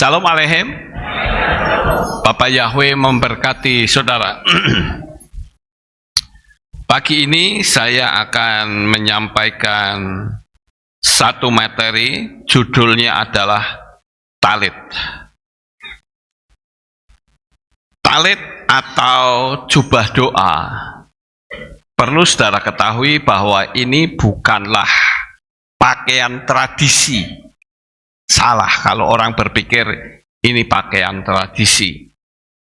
Shalom Aleichem. Bapak Yahweh memberkati saudara. Pagi ini saya akan menyampaikan satu materi, judulnya adalah talit. Talit atau jubah doa. Perlu saudara ketahui bahwa ini bukanlah pakaian tradisi. Salah kalau orang berpikir ini pakaian tradisi.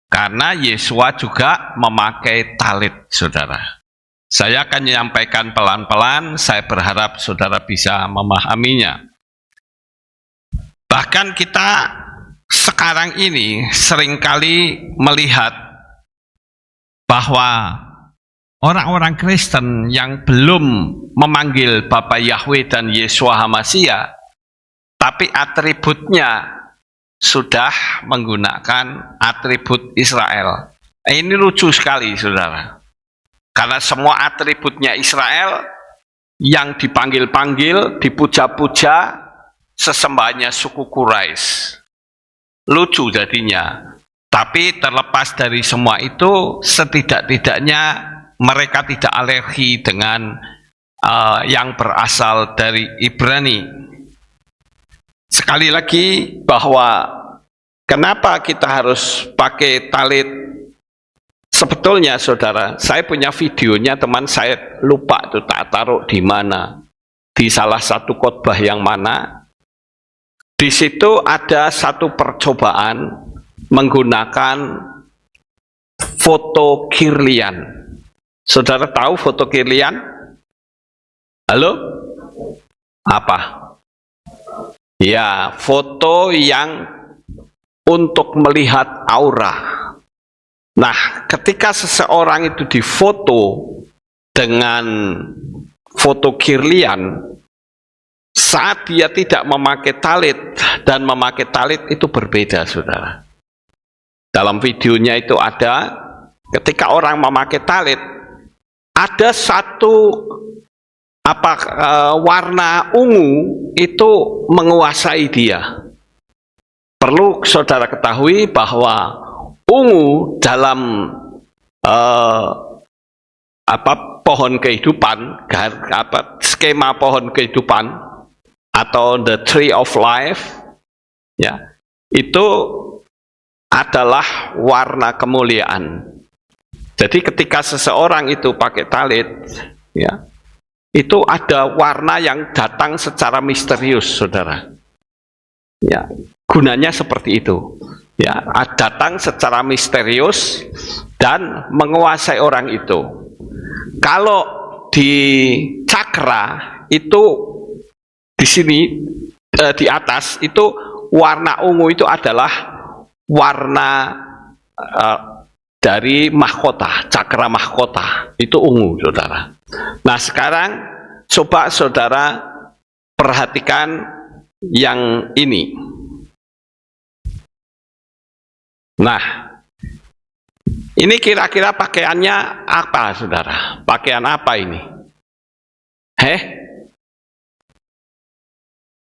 Karena Yesua juga memakai talit, saudara. Saya akan menyampaikan pelan-pelan, saya berharap saudara bisa memahaminya. Bahkan kita sekarang ini seringkali melihat bahwa orang-orang Kristen yang belum memanggil Bapa Yahweh dan Yesua HaMasiah, tapi atributnya sudah menggunakan atribut Israel. Ini lucu sekali, saudara. Karena semua atributnya Israel yang dipanggil-panggil, dipuja-puja, sesembahnya suku Quraisy. Lucu jadinya. Tapi terlepas dari semua itu, setidak-tidaknya mereka tidak alergi dengan yang berasal dari Ibrani. Sekali lagi bahwa kenapa kita harus pakai talit? Sebetulnya saudara, saya punya videonya, teman saya lupa tuh tak taruh di mana, di salah satu khotbah yang mana. Di situ ada satu percobaan menggunakan foto Kirlian. Saudara tahu foto Kirlian? Halo? Apa? Ya, foto yang untuk melihat aura. Nah, ketika seseorang itu difoto dengan foto Kirlian, saat dia tidak memakai talit dan memakai talit itu berbeda, saudara. Dalam videonya itu ada, ketika orang memakai talit, ada satu warna ungu itu menguasai dia. Perlu saudara ketahui bahwa ungu dalam pohon kehidupan, skema pohon kehidupan atau the tree of life, ya, itu adalah warna kemuliaan. Jadi ketika seseorang itu pakai talit, ya, itu ada warna yang datang secara misterius, saudara. Ya, gunanya seperti itu. Ya, datang secara misterius dan menguasai orang itu. Kalau di cakra itu di sini di atas itu warna ungu itu adalah warna dari mahkota, cakra mahkota itu ungu, saudara. Nah, sekarang coba saudara perhatikan yang ini. Nah, ini kira-kira pakaiannya apa, saudara? Pakaian apa ini?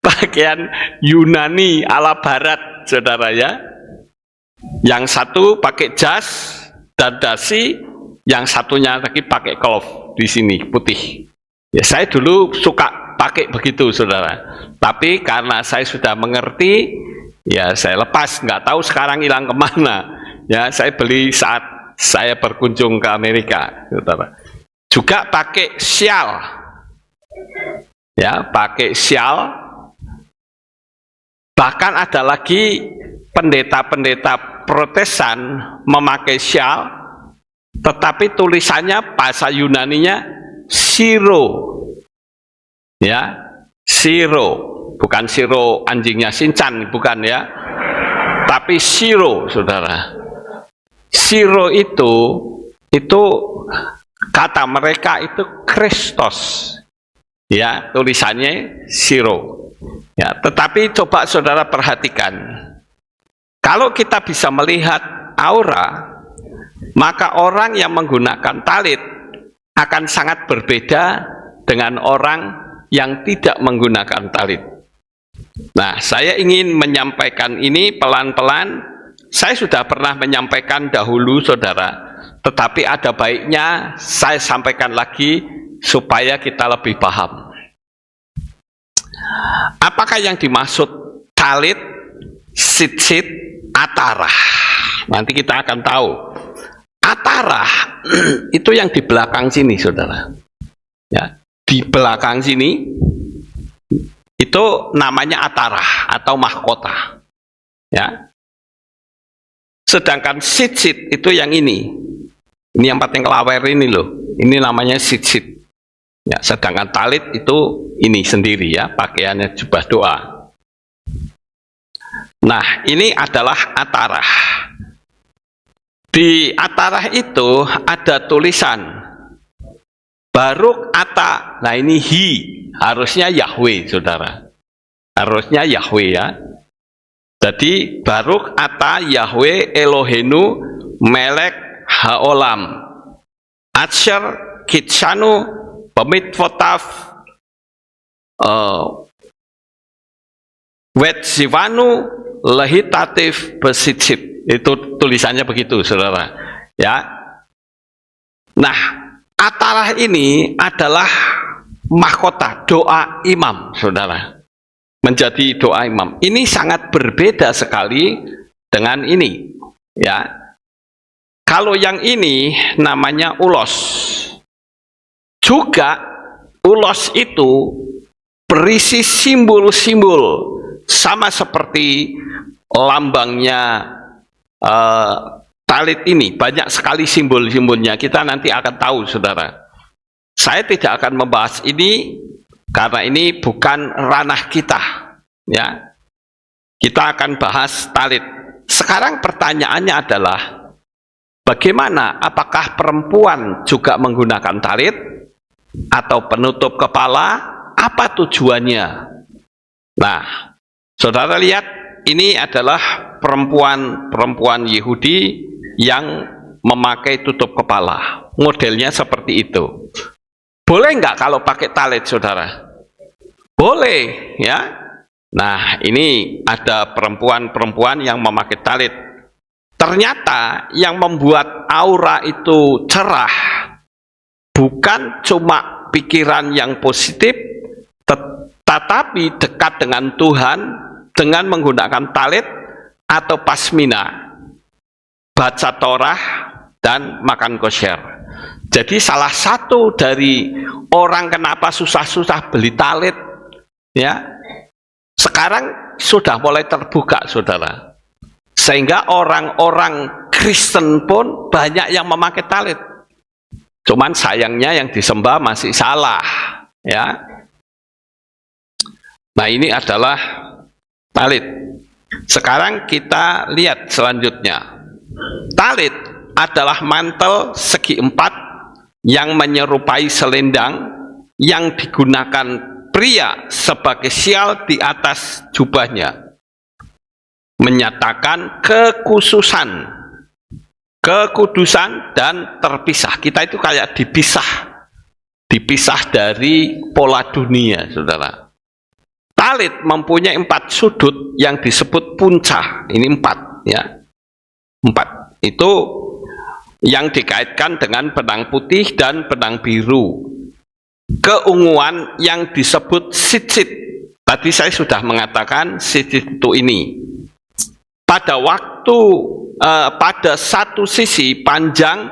Pakaian Yunani ala barat, saudara ya. Yang satu pakai jas dan dasi, yang satunya lagi pakai glove di sini putih. Ya, saya dulu suka pakai begitu, saudara. Tapi karena saya sudah mengerti, ya saya lepas. Nggak tahu sekarang hilang kemana. Ya, saya beli saat saya berkunjung ke Amerika, saudara. Juga pakai syal. Ya, pakai syal. Bahkan ada lagi pendeta-pendeta Protestan memakai syal, tetapi tulisannya bahasa Yunaninya siro. Ya, siro, bukan siro anjingnya Shinchan, bukan ya. Tapi siro, saudara. Siro itu kata mereka itu Kristus. Ya, tulisannya siro. Ya, tetapi coba saudara perhatikan. Kalau kita bisa melihat aura, maka orang yang menggunakan talit akan sangat berbeda dengan orang yang tidak menggunakan talit. Nah, saya ingin menyampaikan ini pelan-pelan. Saya sudah pernah menyampaikan dahulu, saudara, tetapi ada baiknya saya sampaikan lagi supaya kita lebih paham. Apakah yang dimaksud talit, sit-sit, atarah? Nanti kita akan tahu. Atarah itu yang di belakang sini, saudara. Ya, di belakang sini itu namanya atarah atau mahkota. Ya. Sedangkan sit-sit itu yang ini. Ini yang pating kelawer ini loh. Ini namanya sit-sit. Ya, sedangkan talit itu ini sendiri ya, pakaiannya jubah doa. Nah, ini adalah atarah. Di atarah itu ada tulisan Baruk Ata. Nah, ini hi, harusnya Yahweh, saudara. Harusnya Yahweh ya. Jadi Baruk Ata Yahweh Elohenu Melek Haolam Atsher Kitshanu Pemitvotav Wetsivanu Lehitatif Besitsit. Itu tulisannya begitu, saudara. Ya. Nah, atarah ini adalah mahkota doa imam, saudara. Menjadi doa imam. Ini sangat berbeda sekali dengan ini. Ya. Kalau yang ini namanya ulos. Juga ulos itu berisi simbol-simbol sama seperti lambangnya talit ini. Banyak sekali simbol-simbolnya. Kita nanti akan tahu, saudara. Saya tidak akan membahas ini karena ini bukan ranah kita. Ya. Kita akan bahas talit. Sekarang pertanyaannya adalah bagaimana, apakah perempuan juga menggunakan talit atau penutup kepala? Apa tujuannya? Nah, saudara lihat, ini adalah perempuan Yahudi yang memakai tutup kepala. Modelnya seperti itu. Boleh nggak kalau pakai talit, saudara? Boleh, ya. Nah, ini ada perempuan-perempuan yang memakai talit. Ternyata yang membuat aura itu cerah bukan cuma pikiran yang positif, tetapi dekat dengan Tuhan dengan menggunakan talit atau pasmina, baca Torah, dan makan kosher. Jadi salah satu dari orang kenapa susah-susah beli talit, ya, sekarang sudah mulai terbuka, saudara. Sehingga orang-orang Kristen pun banyak yang memakai talit. Cuman sayangnya yang disembah masih salah, ya. Nah, ini adalah talit. Sekarang kita lihat selanjutnya. Talit adalah mantel segi empat yang menyerupai selendang yang digunakan pria sebagai sial di atas jubahnya, menyatakan kekhususan, kekudusan, dan terpisah. Kita itu kayak dipisah dari pola dunia, saudara. Talit mempunyai 4 sudut yang disebut punca. Ini 4, ya. 4 itu yang dikaitkan dengan benang putih dan benang biru. Keunguan yang disebut sit-sit. Tadi saya sudah mengatakan sit-sit itu ini. Pada satu sisi panjang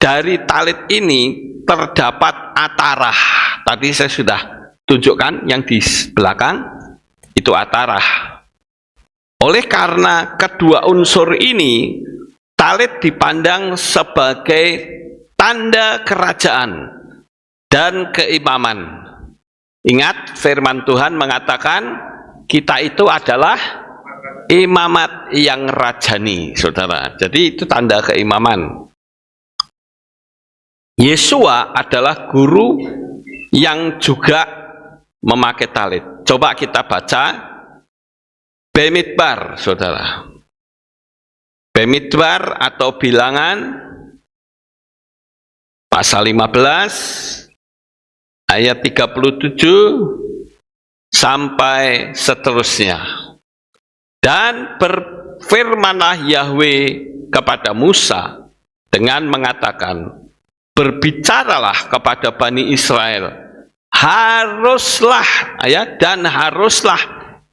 dari talit ini terdapat atarah. Tadi saya sudah tunjukkan yang di belakang itu atarah. Oleh karena kedua unsur ini, talit dipandang sebagai tanda kerajaan dan keimaman. Ingat, firman Tuhan mengatakan kita itu adalah imamat yang rajani, saudara. Jadi itu tanda keimaman. Yesua adalah guru yang juga memakai talit. Coba kita baca Bemidbar, saudara. Bemidbar atau Bilangan pasal 15 ayat 37 sampai seterusnya. Dan berfirmanlah Yahweh kepada Musa dengan mengatakan, berbicaralah kepada Bani Israel, haruslah dan haruslah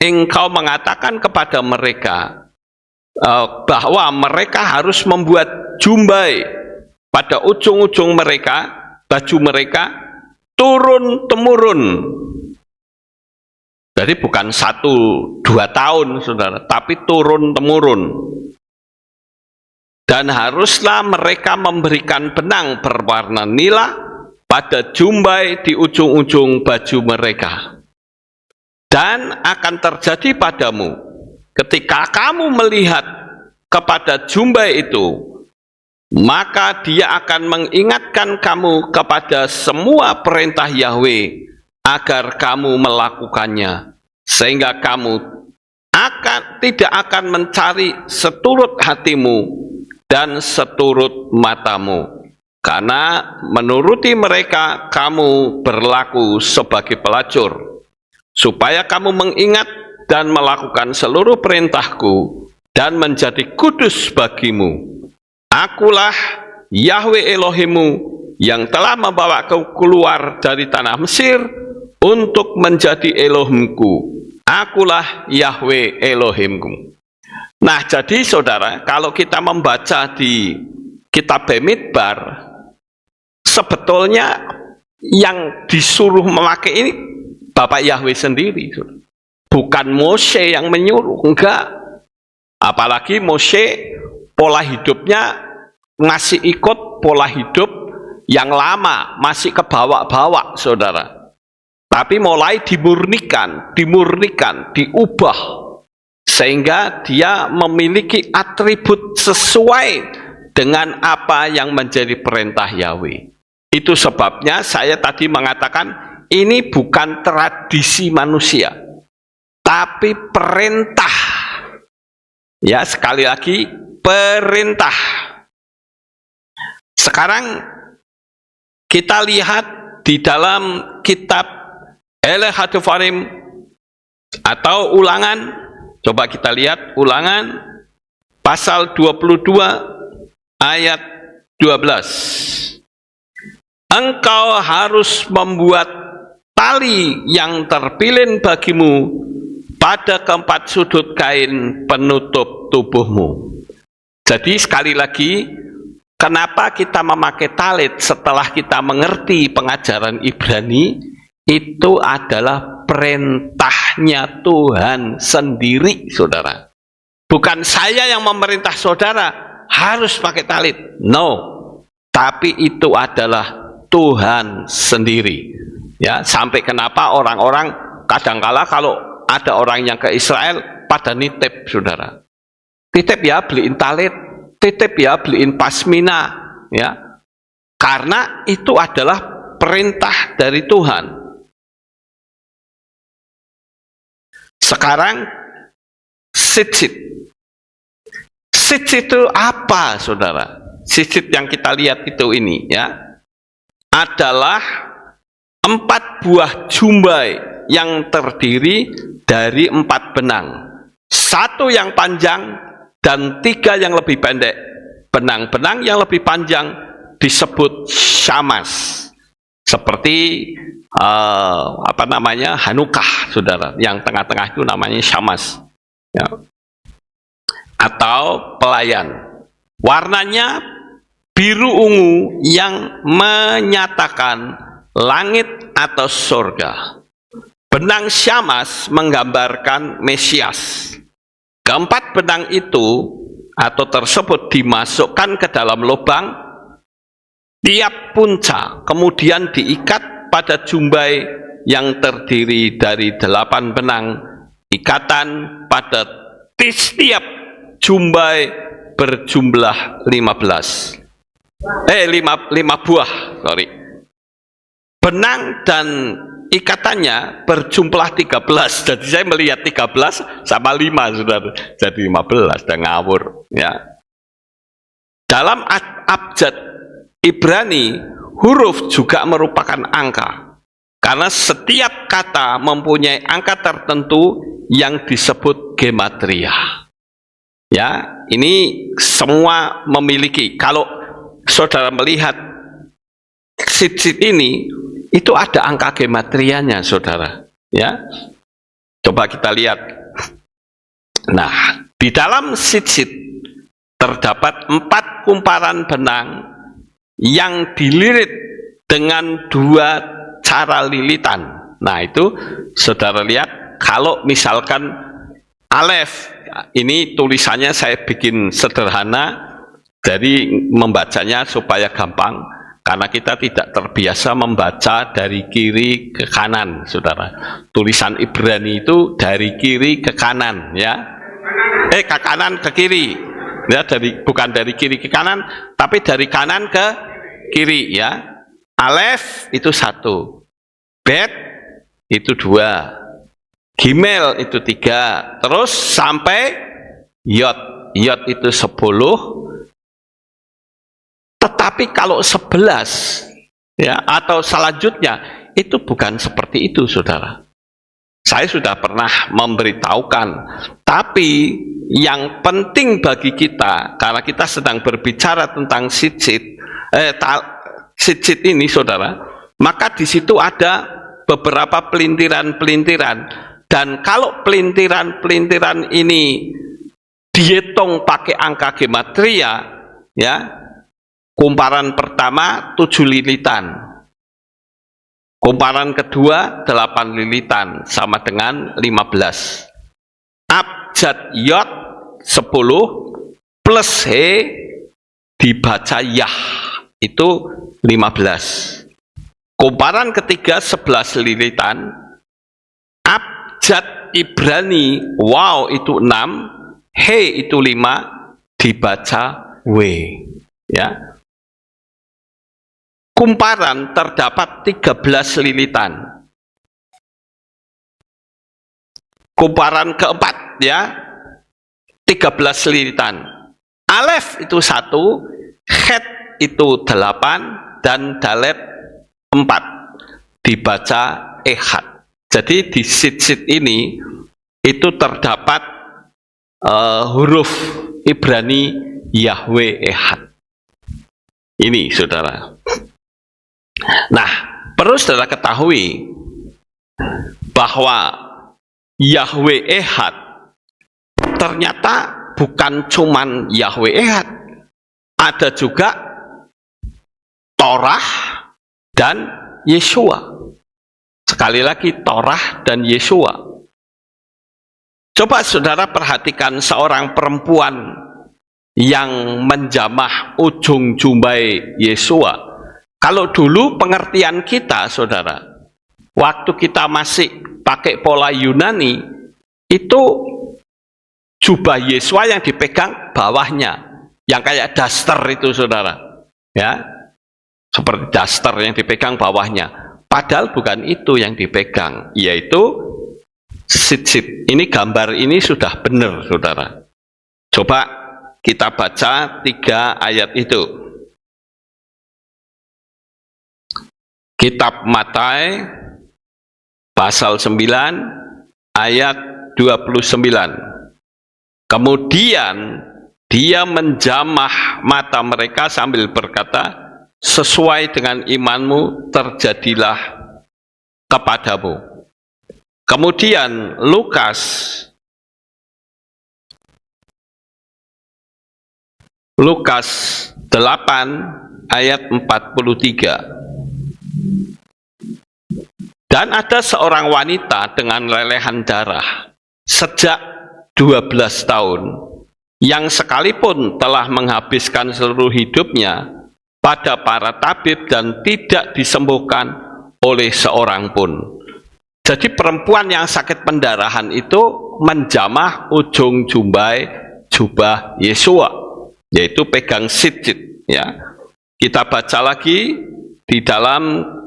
engkau mengatakan kepada mereka bahwa mereka harus membuat jumbai pada ujung-ujung mereka, baju mereka turun-temurun. Jadi bukan 1-2 tahun, saudara, tapi turun-temurun. Dan haruslah mereka memberikan benang berwarna nila pada jumbai di ujung-ujung baju mereka. Dan akan terjadi padamu, ketika kamu melihat kepada jumbai itu, maka dia akan mengingatkan kamu kepada semua perintah Yahweh, agar kamu melakukannya, sehingga kamu tidak akan mencari seturut hatimu dan seturut matamu, karena menuruti mereka kamu berlaku sebagai pelacur, supaya kamu mengingat dan melakukan seluruh perintahku dan menjadi kudus bagimu. Akulah Yahweh Elohimmu yang telah membawa kau keluar dari tanah Mesir untuk menjadi Elohimku. Akulah Yahweh Elohimku. Nah, jadi saudara, kalau kita membaca di kitab Bamidbar, sebetulnya yang disuruh memakai ini Bapak Yahweh sendiri, bukan Mose yang menyuruh, enggak. Apalagi Mose pola hidupnya masih ikut pola hidup yang lama, masih kebawa-bawa, saudara. Tapi mulai dimurnikan, diubah, sehingga dia memiliki atribut sesuai dengan apa yang menjadi perintah Yahweh. Itu sebabnya saya tadi mengatakan ini bukan tradisi manusia, tapi perintah. Ya, sekali lagi, perintah. Sekarang kita lihat di dalam kitab Ele-Hatufarim atau Ulangan, coba kita lihat Ulangan pasal 22 ayat 12. Engkau harus membuat tali yang terpilin bagimu pada keempat sudut kain penutup tubuhmu. Jadi sekali lagi, kenapa kita memakai talit setelah kita mengerti pengajaran Ibrani? Itu adalah perintahnya Tuhan sendiri, saudara. Bukan saya yang memerintah saudara harus pakai talit. No. Tapi itu adalah Tuhan sendiri. Ya, sampai kenapa orang-orang kadangkala kalau ada orang yang ke Israel pada nitip, saudara. Titip ya beliin talit, titip ya beliin pasmina, ya. Karena itu adalah perintah dari Tuhan. Sekarang sitsit. Sitsit itu apa, saudara? Sitsit yang kita lihat itu ini, ya, adalah 4 buah jumbai yang terdiri dari 4 benang. 1 yang panjang dan 3 yang lebih pendek. Benang-benang yang lebih panjang disebut syamas. Seperti Hanukah, saudara. Yang tengah-tengah itu namanya syamas, ya. Atau pelayan. Warnanya biru ungu yang menyatakan langit atau surga. Benang syamas menggambarkan Mesias. Keempat benang itu atau tersebut dimasukkan ke dalam lubang tiap punca, kemudian diikat pada jumbai yang terdiri dari 8 benang. Ikatan pada setiap jumbai berjumlah 5 buah, benang dan ikatannya berjumlah 13. Jadi saya melihat 13 sama 5, saudara, jadi 15, dan ngawur, ya. Dalam abjad Ibrani, huruf juga merupakan angka. Karena setiap kata mempunyai angka tertentu yang disebut gematria. Ya, ini semua memiliki. Kalau saudara melihat sit-sit ini, itu ada angka gematrianya, saudara. Ya, coba kita lihat. Nah, di dalam sit-sit terdapat 4 kumparan benang yang dililit dengan 2 cara lilitan. Nah, itu saudara lihat, kalau misalkan alef, ini tulisannya saya bikin sederhana, jadi membacanya supaya gampang, karena kita tidak terbiasa membaca dari kiri ke kanan, saudara. Tulisan Ibrani itu dari kiri ke kanan, ya. Ke kanan ke kiri, ya, bukan dari kiri ke kanan, tapi dari kanan ke kiri, ya. Alef itu 1, Bet itu 2, Gimel itu 3, terus sampai Yod. Yod itu 10. Tetapi kalau 11, ya, atau selanjutnya, itu bukan seperti itu, saudara. Saya sudah pernah memberitahukan, tapi yang penting bagi kita, karena kita sedang berbicara tentang sit-sit ini, saudara, maka di situ ada beberapa pelintiran-pelintiran, dan kalau pelintiran-pelintiran ini dihitung pakai angka gematria, ya, kumparan pertama 7 lilitan, kumparan kedua 8 lilitan, sama dengan 15. Abjad Yod 10 plus He dibaca Yah, itu 15. Kumparan ketiga 11 lilitan. Abjad Ibrani Waw itu 6, He itu 5, dibaca W, ya. Kumparan terdapat 13 lilitan. Kumparan keempat, ya, 13 lilitan. Alef itu 1, Het itu 8, dan Dalet 4, dibaca Ehad. Jadi di sit-sit ini itu terdapat huruf Ibrani Yahweh Ehad. Ini, saudara. Nah, perlu saudara ketahui bahwa Yahweh Ehad ternyata bukan cuman Yahweh Ehad, ada juga Torah dan Yeshua. Sekali lagi, Torah dan Yeshua. Coba saudara perhatikan seorang perempuan yang menjamah ujung jumbai Yeshua. Kalau dulu pengertian kita, saudara, waktu kita masih pakai pola Yunani, itu jubah Yeshua yang dipegang bawahnya, yang kayak daster itu, saudara, ya, seperti daster yang dipegang bawahnya. Padahal bukan itu yang dipegang, yaitu sit-sit. Ini gambar ini sudah benar, saudara. Coba kita baca 3 ayat itu. Kitab Matai pasal 9 ayat 29. Kemudian dia menjamah mata mereka sambil berkata, sesuai dengan imanmu terjadilah kepadamu. Kemudian Lukas Lukas 8 ayat 43. Dan ada seorang wanita dengan lelehan darah sejak 12 tahun, yang sekalipun telah menghabiskan seluruh hidupnya pada para tabib dan tidak disembuhkan oleh seorang pun. Jadi perempuan yang sakit pendarahan itu menjamah ujung jubah Yeshua, yaitu pegang sit-sit, ya. Kita baca lagi di dalam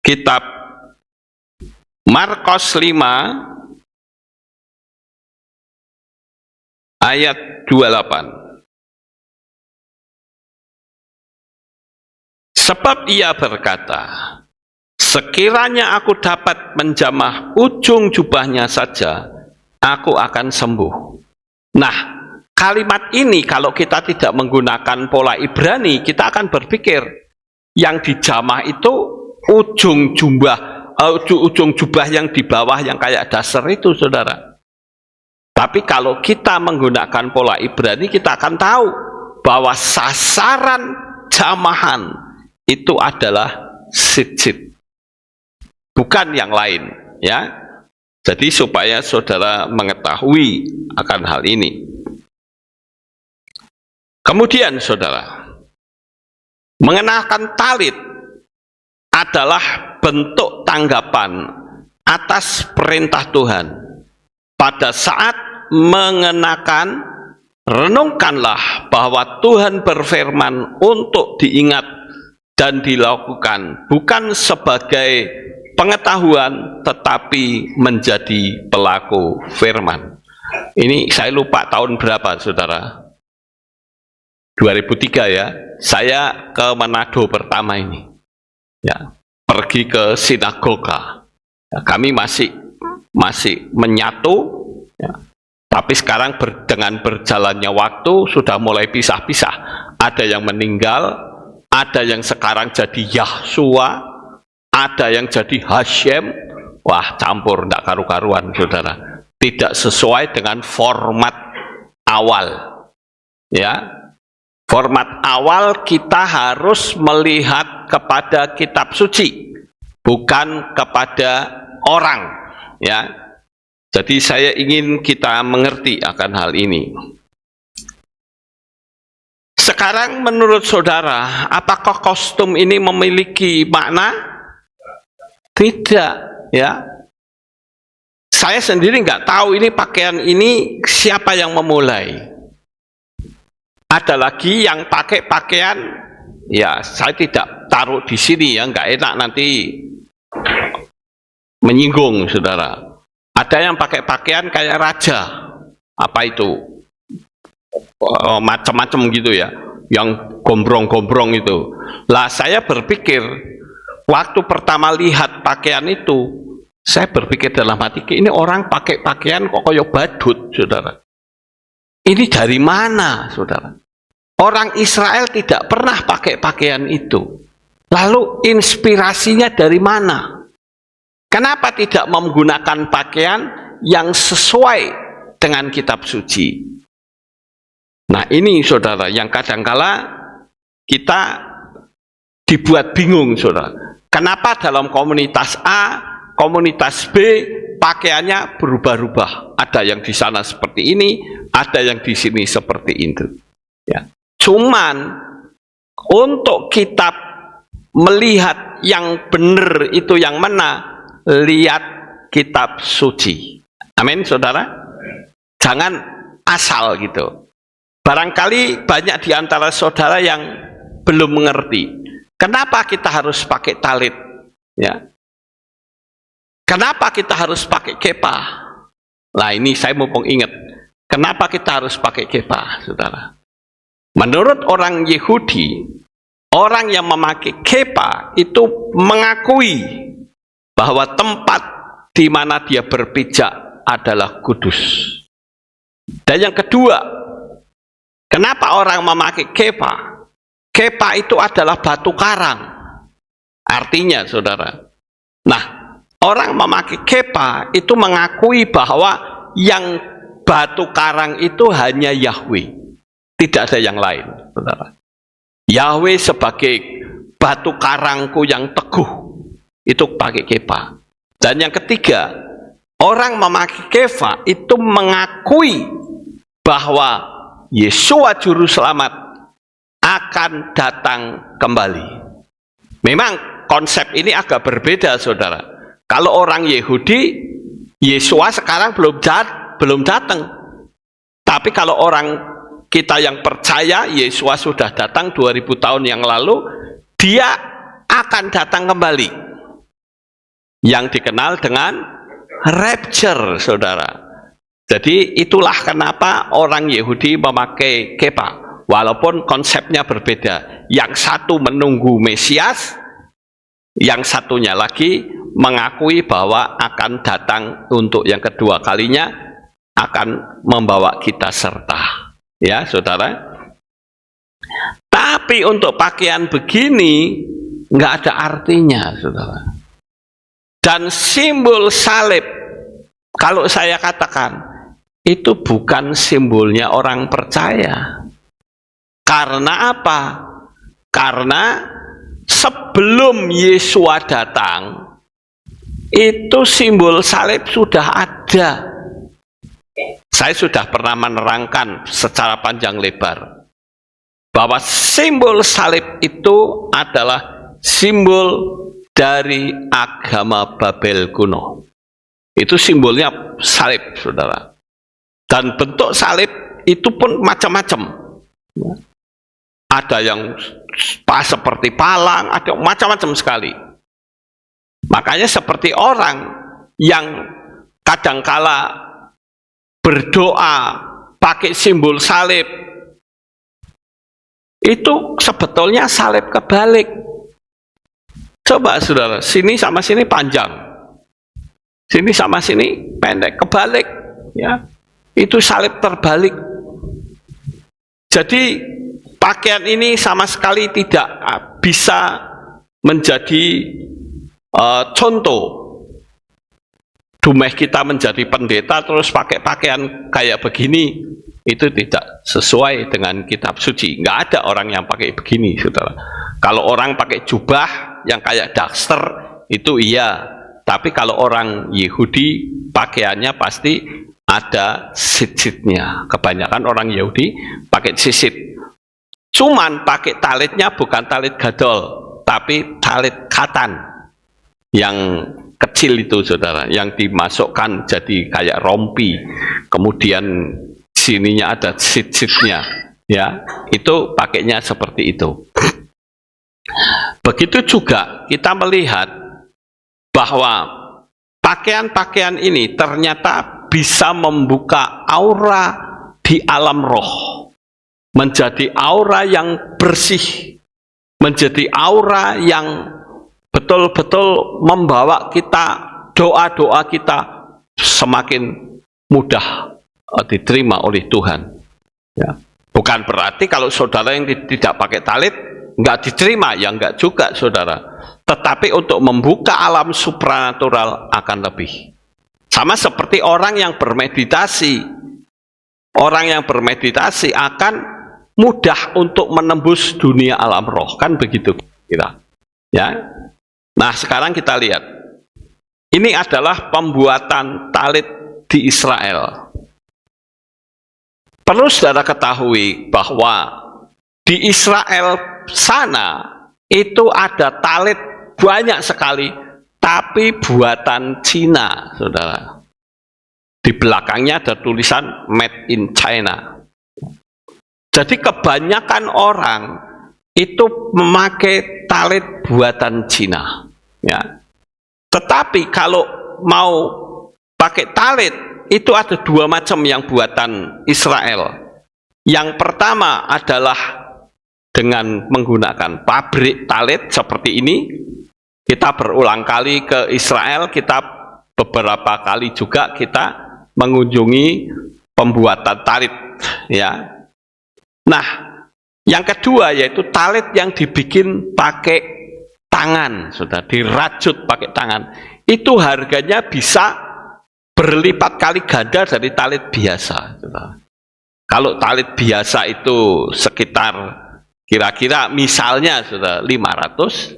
kitab Markus 5 ayat 28. Sebab ia berkata, sekiranya aku dapat menjamah ujung jubahnya saja, aku akan sembuh. Nah, kalimat ini kalau kita tidak menggunakan pola Ibrani, kita akan berpikir yang dijamah itu ujung jubah yang di bawah yang kayak dasar itu, saudara. Tapi kalau kita menggunakan pola Ibrani, kita akan tahu bahwa sasaran jamahan itu adalah sitsit, bukan yang lain, ya. Jadi supaya saudara mengetahui akan hal ini. Kemudian saudara, mengenakan talit adalah bentuk tanggapan atas perintah Tuhan. Pada saat mengenakan, renungkanlah bahwa Tuhan berfirman untuk diingat dan dilakukan, bukan sebagai pengetahuan tetapi menjadi pelaku firman. Ini saya lupa tahun berapa, saudara. 2003 ya. Saya ke Manado pertama ini. Ya, pergi ke sinagoga. Ya, kami masih menyatu, ya. Tapi sekarang dengan berjalannya waktu sudah mulai pisah-pisah. Ada yang meninggal, ada yang sekarang jadi Yahsua, ada yang jadi Hashem. Wah, campur, tidak karu-karuan, saudara. Tidak sesuai dengan format awal. Ya, format awal kita harus melihat kepada kitab suci, bukan kepada orang. Ya, jadi saya ingin kita mengerti akan hal ini. Sekarang menurut saudara, apakah kostum ini memiliki makna? Tidak, ya. Saya sendiri nggak tahu ini pakaian ini siapa yang memulai. Ada lagi yang pakai pakaian, ya saya tidak taruh di sini ya, nggak enak nanti menyinggung saudara. Ada yang pakai pakaian kayak raja, apa itu, macam-macam gitu ya, yang gombrong-gombrong itu. Lah saya berpikir, waktu pertama lihat pakaian itu, saya berpikir dalam hati, ini orang pakai pakaian kok kayak badut, saudara. Ini dari mana, saudara? Orang Israel tidak pernah pakai pakaian itu. Lalu inspirasinya dari mana? Kenapa tidak menggunakan pakaian yang sesuai dengan kitab suci? Nah ini saudara, yang kadangkala kita dibuat bingung, saudara. Kenapa dalam komunitas A, komunitas B, pakaiannya berubah-ubah? Ada yang di sana seperti ini, ada yang di sini seperti itu. Ya. Cuman untuk kita melihat yang benar itu yang mana, lihat kitab suci. Amin, saudara. Jangan asal gitu. Barangkali banyak di antara saudara yang belum mengerti. Kenapa kita harus pakai talit? Ya. Kenapa kita harus pakai kepah? Nah ini saya mumpung ingat. Kenapa kita harus pakai kepah, saudara? Menurut orang Yahudi, orang yang memakai kepah itu mengakui bahwa tempat di mana dia berpijak adalah kudus. Dan yang kedua, kenapa orang memakai kepah? Kepah itu adalah batu karang. Artinya, saudara. Nah, orang memakai kepah itu mengakui bahwa yang batu karang itu hanya Yahweh. Tidak ada yang lain, saudara. Yahweh sebagai batu karangku yang teguh, itu pakai kepah. Dan yang ketiga, orang memakai kepah itu mengakui bahwa Yesua Juru Selamat akan datang kembali. Memang konsep ini agak berbeda, saudara. Kalau orang Yahudi, Yesua sekarang belum datang. Tapi kalau orang kita yang percaya, Yesua sudah datang 2000 tahun yang lalu, dia akan datang kembali. Yang dikenal dengan rapture, saudara. Jadi itulah kenapa orang Yahudi memakai kepah. walaupun konsepnya berbeda. Yang satu menunggu Mesias, yang satunya lagi mengakui bahwa akan datang untuk yang kedua kalinya, akan membawa kita serta. Ya, saudara. Tapi untuk pakaian begini nggak ada artinya, saudara. Dan simbol salib, kalau saya katakan, itu bukan simbolnya orang percaya. Karena apa? Karena sebelum Yesua datang, itu simbol salib sudah ada. Saya sudah pernah menerangkan secara panjang lebar bahwa simbol salib itu adalah simbol dari agama Babel kuno. Itu simbolnya salib, saudara. Dan bentuk salib itu pun macam-macam. Ada yang seperti palang, ada macam-macam sekali. Makanya seperti orang yang kadangkala berdoa pakai simbol salib, itu sebetulnya salib kebalik. Coba saudara, sini sama sini panjang, sini sama sini pendek, kebalik, ya. Itu salib terbalik. Jadi pakaian ini sama sekali tidak bisa menjadi contoh. Dumeh kita menjadi pendeta terus pakai pakaian kayak begini, itu tidak sesuai dengan kitab suci. Nggak ada orang yang pakai begini, saudara. Kalau orang pakai jubah yang kayak daster, itu iya. Tapi kalau orang Yahudi, pakaiannya pasti ada sit-sitnya. Kebanyakan orang Yahudi pakai sisit. Cuman pakai talitnya bukan talit gadol, tapi talit katan. Yang kecil itu, saudara, yang dimasukkan jadi kayak rompi, kemudian sininya ada sit-sitnya, ya, itu pakainya seperti itu. Begitu juga kita melihat bahwa pakaian-pakaian ini ternyata bisa membuka aura di alam roh, menjadi aura yang bersih, menjadi aura yang betul-betul membawa kita, doa-doa kita semakin mudah diterima oleh Tuhan. Ya. Bukan berarti kalau saudara yang tidak pakai talit nggak diterima, ya nggak juga, saudara. Tetapi untuk membuka alam supranatural akan lebih. Sama seperti orang yang bermeditasi. Orang yang bermeditasi akan mudah untuk menembus dunia alam roh, kan begitu kira. Ya. Nah, sekarang kita lihat. Ini adalah pembuatan talit di Israel. Perlu saudara ketahui bahwa di Israel sana itu ada talit banyak sekali, tapi buatan Cina, saudara. Di belakangnya ada tulisan Made in China. Jadi kebanyakan orang itu memakai talit buatan Cina. Ya. Tetapi kalau mau pakai talit, itu ada dua macam yang buatan Israel. Yang pertama adalah dengan menggunakan pabrik talit seperti ini. Kita berulang kali ke Israel, kita beberapa kali juga kita mengunjungi pembuatan talit. Ya. Nah, yang kedua yaitu talit yang dibikin pakai tangan, sudah dirajut pakai tangan. Itu harganya bisa berlipat kali ganda dari talit biasa. Kalau talit biasa itu sekitar kira-kira misalnya sudah 500,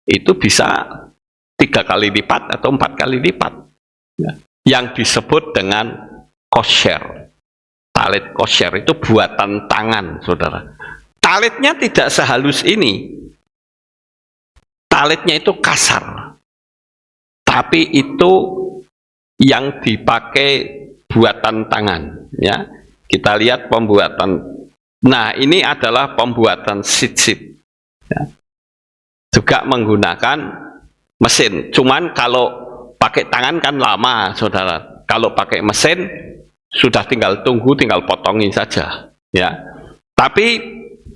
itu bisa 3 kali lipat atau 4 kali lipat. Ya. Yang disebut dengan kosher. Talit kosher itu buatan tangan, saudara. Talitnya tidak sehalus ini. Talitnya itu kasar, tapi itu yang dipakai buatan tangan. Ya, kita lihat pembuatan. Nah, ini adalah pembuatan sit-sit. Ya. Juga menggunakan mesin. Cuman kalau pakai tangan kan lama, saudara. Kalau pakai mesin sudah tinggal tunggu, tinggal potongin saja. Ya. Tapi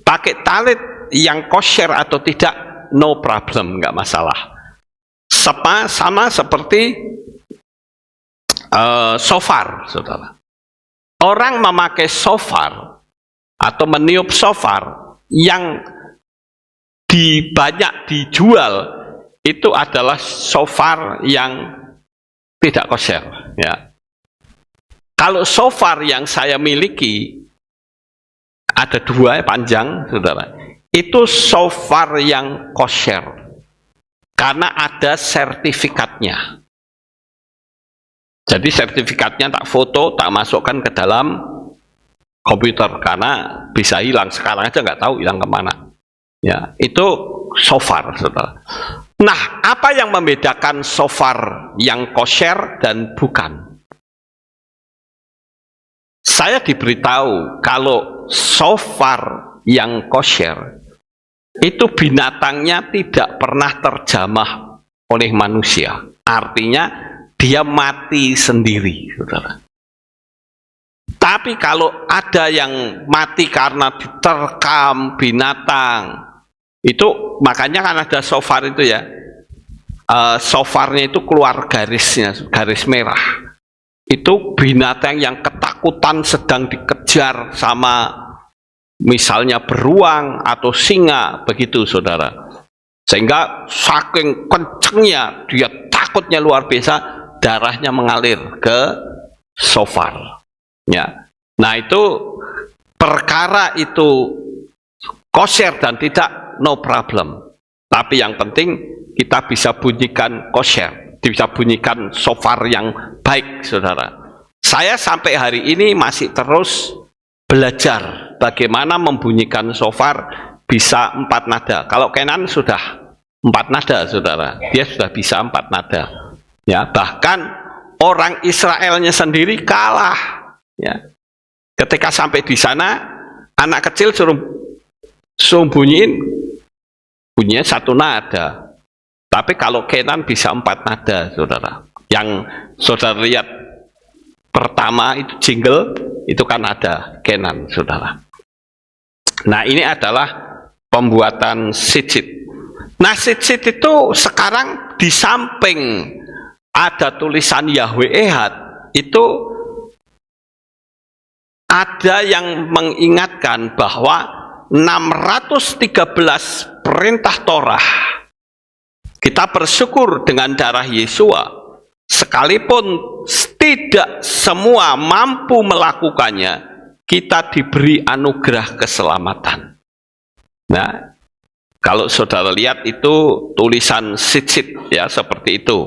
pakai talit yang kosher atau tidak, no problem, nggak masalah. Sama seperti shofar, saudara. Orang memakai shofar atau meniup shofar yang banyak dijual itu adalah shofar yang tidak kosher. Ya. Kalau shofar yang saya miliki ada dua panjang, saudara. Itu shofar yang kosher karena ada sertifikatnya. Jadi sertifikatnya tak foto, tak masukkan ke dalam komputer karena bisa hilang. Sekarang aja nggak tahu hilang kemana. Ya, itu shofar, saudara. Nah, apa yang membedakan shofar yang kosher dan bukan? Saya diberitahu kalau shofar yang kosher itu binatangnya tidak pernah terjamah oleh manusia. Artinya dia mati sendiri, saudara. Tapi kalau ada yang mati karena diterkam binatang, itu makanya kan ada shofar itu ya. Shofarnya itu keluar garisnya, garis merah. Itu binatang yang ketakutan sedang dikejar sama misalnya beruang atau singa, begitu saudara. Sehingga saking kencengnya dia takutnya luar biasa, darahnya mengalir ke shofar. Ya. Nah itu perkara itu kosher dan tidak, no problem. Tapi yang penting kita bisa bunyikan kosher, bisa bunyikan shofar yang baik, saudara. Saya sampai hari ini masih terus belajar bagaimana membunyikan shofar bisa 4 nada. Kalau Kenan sudah 4 nada, saudara. Dia sudah bisa 4 nada. Ya, bahkan orang Israelnya sendiri kalah. Ya. Ketika sampai di sana, anak kecil suruh bunyinya 1 nada. Tapi kalau Kenan bisa 4 nada, saudara. Yang saudara lihat pertama itu jingle, itu kan ada Kenan, saudara. Nah, ini adalah pembuatan sitsit. Nah, sitsit itu sekarang di samping ada tulisan Yahweh Ehad, itu ada yang mengingatkan bahwa 613 perintah Torah kita bersyukur dengan darah Yesua, sekalipun tidak semua mampu melakukannya, kita diberi anugerah keselamatan. Nah, kalau saudara lihat itu tulisan sitsit ya, seperti itu.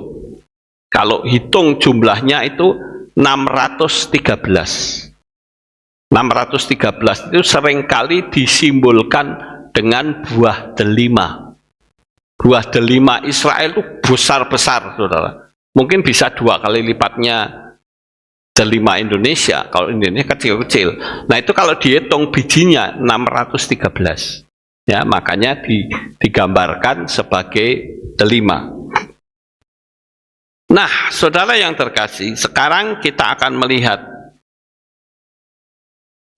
Kalau hitung jumlahnya itu 613. 613 itu seringkali disimbolkan dengan buah delima. Buah delima Israel itu besar-besar, saudara. Mungkin bisa 2 kali lipatnya delima Indonesia. Kalau Indonesia kecil-kecil. Nah itu kalau dihitung bijinya 613. Ya, makanya digambarkan sebagai delima. Nah, saudara yang terkasih, sekarang kita akan melihat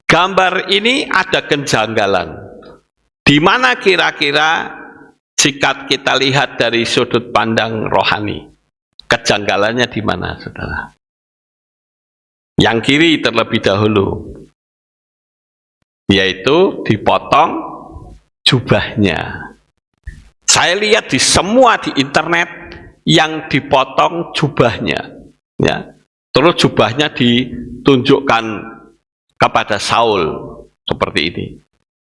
gambar ini ada kejanggalan. Di mana kira-kira jika kita lihat dari sudut pandang rohani, kejanggalannya di mana, saudara? Yang kiri terlebih dahulu, yaitu dipotong jubahnya. Saya lihat di semua di internet yang dipotong jubahnya, ya. Terus jubahnya ditunjukkan kepada Saul seperti ini.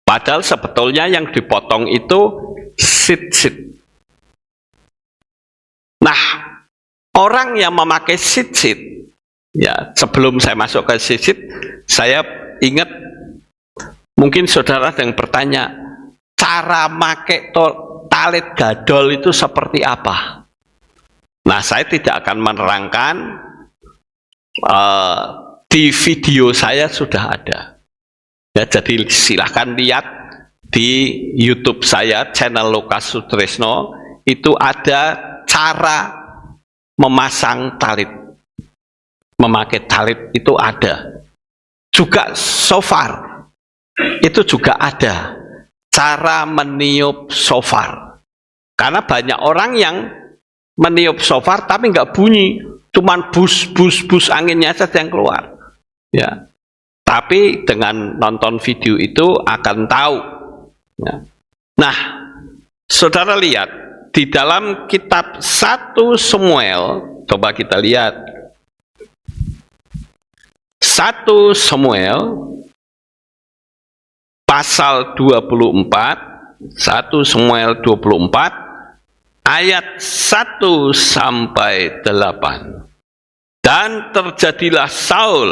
Padahal sebetulnya yang dipotong itu sitsit. Nah, orang yang memakai sitsit, ya, sebelum saya masuk ke sitsit, saya ingat mungkin saudara yang bertanya, cara pakai talit gadol itu seperti apa? Nah, saya tidak akan menerangkan, di video saya sudah ada. Ya, jadi silahkan lihat di YouTube saya, channel Lukas Sutrisno, itu ada cara memasang talit. Memakai talit itu ada. Juga shofar. itu juga ada cara meniup shofar. Karena banyak orang yang meniup shofar tapi nggak bunyi, cuman bus anginnya saja yang keluar. Ya. Tapi dengan nonton video itu akan tahu. Ya. Nah, saudara lihat di dalam kitab 1 Samuel, coba kita lihat 1 Samuel pasal 24, 1 Samuel 24 ayat 1 sampai 8. Dan terjadilah Saul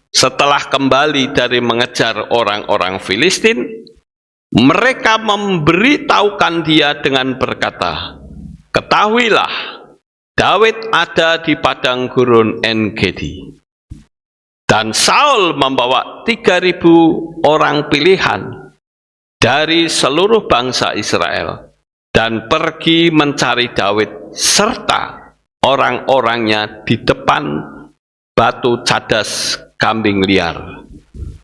setelah kembali dari mengejar orang-orang Filistin, mereka memberitahukan dia dengan berkata, "Ketahuilah, Daud ada di padang gurun En-Gedi." Dan Saul membawa 3.000 orang pilihan dari seluruh bangsa Israel dan pergi mencari Daud serta orang-orangnya di depan batu cadas kambing liar.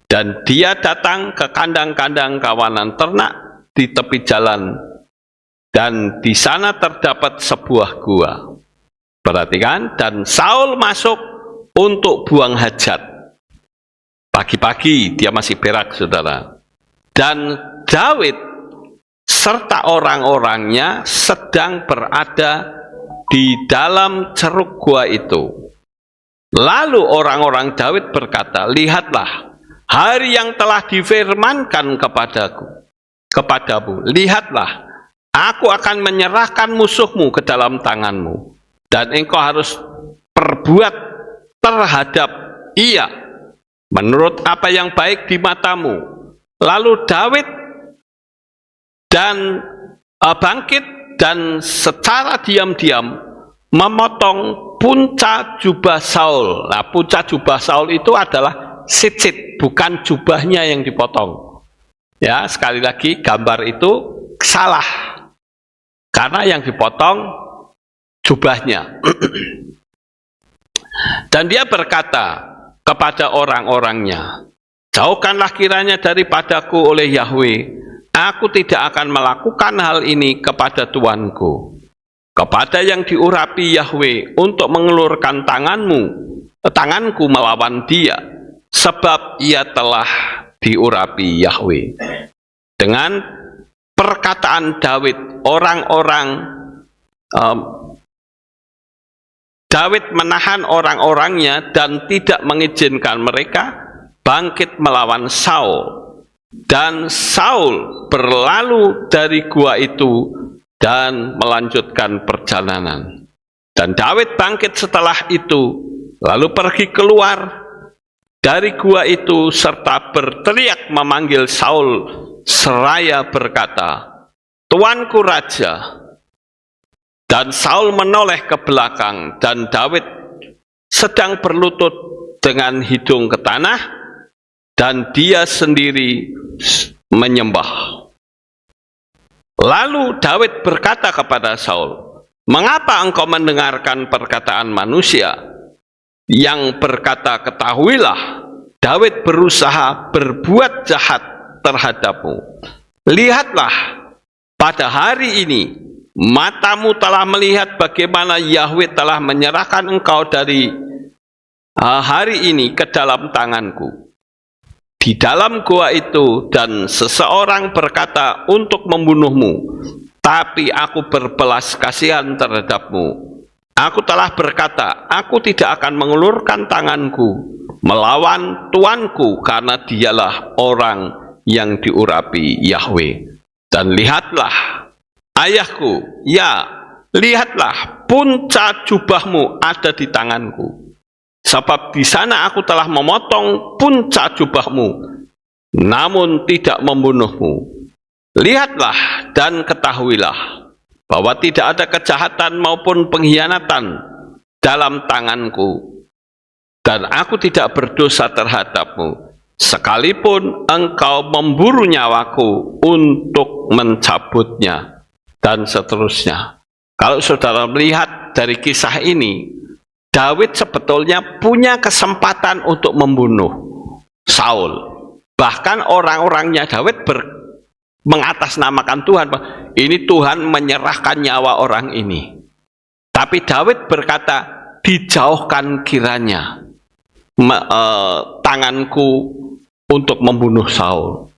Dan dia datang ke kandang-kandang kawanan ternak di tepi jalan, dan di sana terdapat sebuah gua. Perhatikan, dan Saul masuk untuk buang hajat. Pagi-pagi dia masih berak, saudara. Dan Daud serta orang-orangnya sedang berada di dalam ceruk gua itu. Lalu orang-orang Daud berkata, "Lihatlah, hari yang telah difirmankan kepadamu. Lihatlah, aku akan menyerahkan musuhmu ke dalam tanganmu, dan engkau harus perbuat terhadap ia menurut apa yang baik di matamu." Lalu Daud bangkit dan secara diam-diam memotong punca jubah Saul. Nah, punca jubah Saul itu adalah sitsit, bukan jubahnya yang dipotong. Ya, sekali lagi gambar itu salah, karena yang dipotong jubahnya. Dan dia berkata kepada orang-orangnya, "Jauhkanlah kiranya daripadaku oleh Yahweh, aku tidak akan melakukan hal ini kepada tuanku. Kepada yang diurapi Yahweh untuk mengelurkan tanganku melawan dia, sebab ia telah diurapi Yahweh." Dengan perkataan Daud, Daud menahan orang-orangnya dan tidak mengizinkan mereka bangkit melawan Saul. Dan Saul berlalu dari gua itu dan melanjutkan perjalanan. Dan Daud bangkit setelah itu, lalu pergi keluar dari gua itu serta berteriak memanggil Saul seraya berkata, "Tuanku Raja." Dan Saul menoleh ke belakang, dan Daud sedang berlutut dengan hidung ke tanah, dan dia sendiri menyembah. Lalu Daud berkata kepada Saul, "Mengapa engkau mendengarkan perkataan manusia yang berkata, 'Ketahuilah, Daud berusaha berbuat jahat terhadapmu'? Lihatlah, pada hari ini matamu telah melihat bagaimana Yahweh telah menyerahkan engkau dari hari ini ke dalam tanganku di dalam gua itu, dan seseorang berkata untuk membunuhmu, tapi aku berbelas kasihan terhadapmu. Aku telah berkata, aku tidak akan mengulurkan tanganku melawan tuanku, karena dialah orang yang diurapi Yahweh. Dan lihatlah, ayahku, ya, lihatlah, punca jubahmu ada di tanganku. Sebab di sana aku telah memotong punca jubahmu, namun tidak membunuhmu. Lihatlah dan ketahuilah bahwa tidak ada kejahatan maupun pengkhianatan dalam tanganku, dan aku tidak berdosa terhadapmu, sekalipun engkau memburu nyawaku untuk mencabutnya." Dan seterusnya. Kalau saudara melihat dari kisah ini, Daud sebetulnya punya kesempatan untuk membunuh Saul. Bahkan orang-orangnya Daud mengatasnamakan Tuhan. Ini Tuhan menyerahkan nyawa orang ini. Tapi Daud berkata, dijauhkan kiranya tanganku untuk membunuh Saul.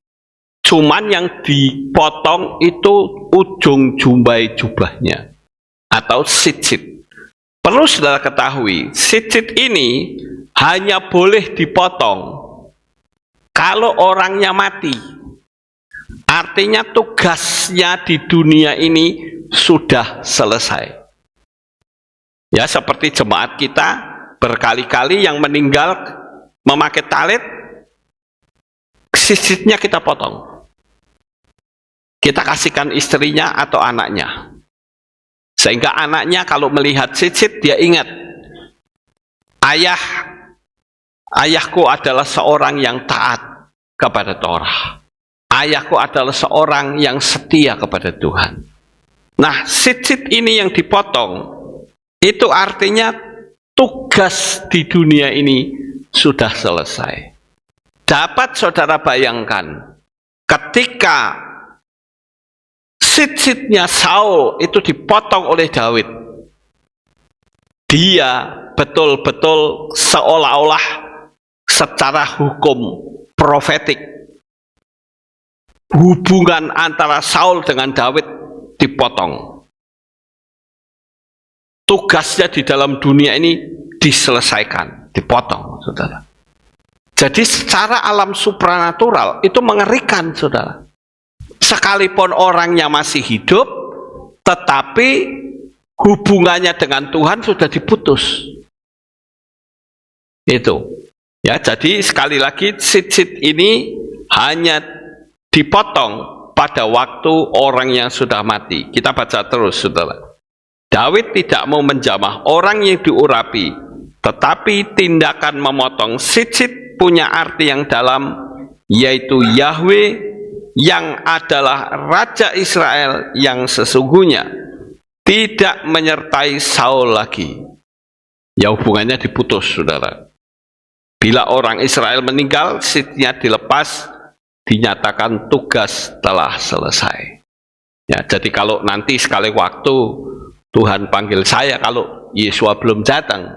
Cuman yang dipotong itu ujung jumbai jubahnya atau sitsit. Perlu saudara ketahui, sitsit ini hanya boleh dipotong kalau orangnya mati. Artinya tugasnya di dunia ini sudah selesai. Ya, seperti jemaat kita berkali-kali yang meninggal memakai talit, sisitnya kita potong. Kita kasihkan istrinya atau anaknya. Sehingga anaknya kalau melihat sisit, dia ingat, ayahku adalah seorang yang taat kepada Torah. Ayahku adalah seorang yang setia kepada Tuhan. Nah, sitsit ini yang dipotong, itu artinya tugas di dunia ini sudah selesai. Dapat saudara bayangkan, ketika sitsitnya Saul itu dipotong oleh Daud, dia betul-betul seolah-olah secara hukum profetik, hubungan antara Saul dengan Daud dipotong. Tugasnya di dalam dunia ini diselesaikan, dipotong, saudara. Jadi secara alam supranatural itu mengerikan, saudara. Sekalipun orangnya masih hidup, tetapi hubungannya dengan Tuhan sudah diputus. Itu. Ya, jadi sekali lagi sitsit ini hanya dipotong pada waktu orang yang sudah mati. Kita baca terus, saudara. Daud tidak mau menjamah orang yang diurapi, tetapi tindakan memotong sitsit punya arti yang dalam, yaitu Yahweh yang adalah Raja Israel yang sesungguhnya tidak menyertai Saul lagi. Ya, hubungannya diputus, saudara. Bila orang Israel meninggal, sitnya dilepas, dinyatakan tugas telah selesai. Ya, jadi kalau nanti sekali waktu Tuhan panggil saya, kalau Yesua belum datang,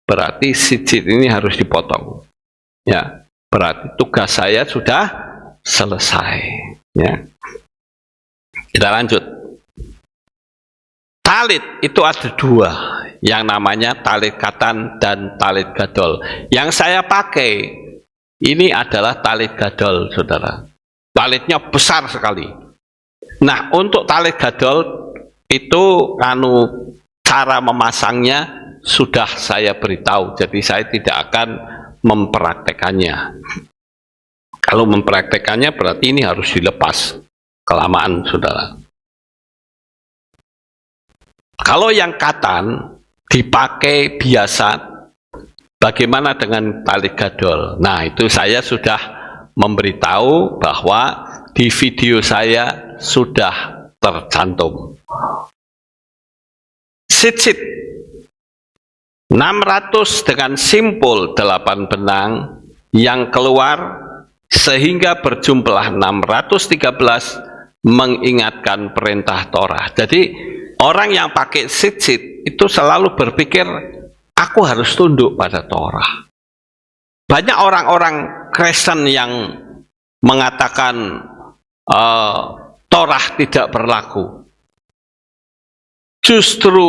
berarti sitsit ini harus dipotong. Ya, berarti tugas saya sudah selesai. Ya. Kita lanjut. Talit itu ada dua, yang namanya talit katan dan talit gadol. Yang saya pakai ini adalah talit gadol, saudara. Talitnya besar sekali. Nah, untuk talit gadol itu cara memasangnya sudah saya beritahu, jadi saya tidak akan mempraktekannya. Kalau mempraktekannya berarti ini harus dilepas, kelamaan, saudara. Kalau yang katan dipakai biasa, bagaimana dengan talit gadol? Nah, itu saya sudah memberitahu bahwa di video saya sudah tercantum. Sitsit 600 dengan simpul 8 benang yang keluar sehingga berjumlah 613 mengingatkan perintah Torah. Jadi orang yang pakai sitsit itu selalu berpikir, aku harus tunduk pada Torah. Banyak orang-orang Kristen yang mengatakan Torah tidak berlaku. Justru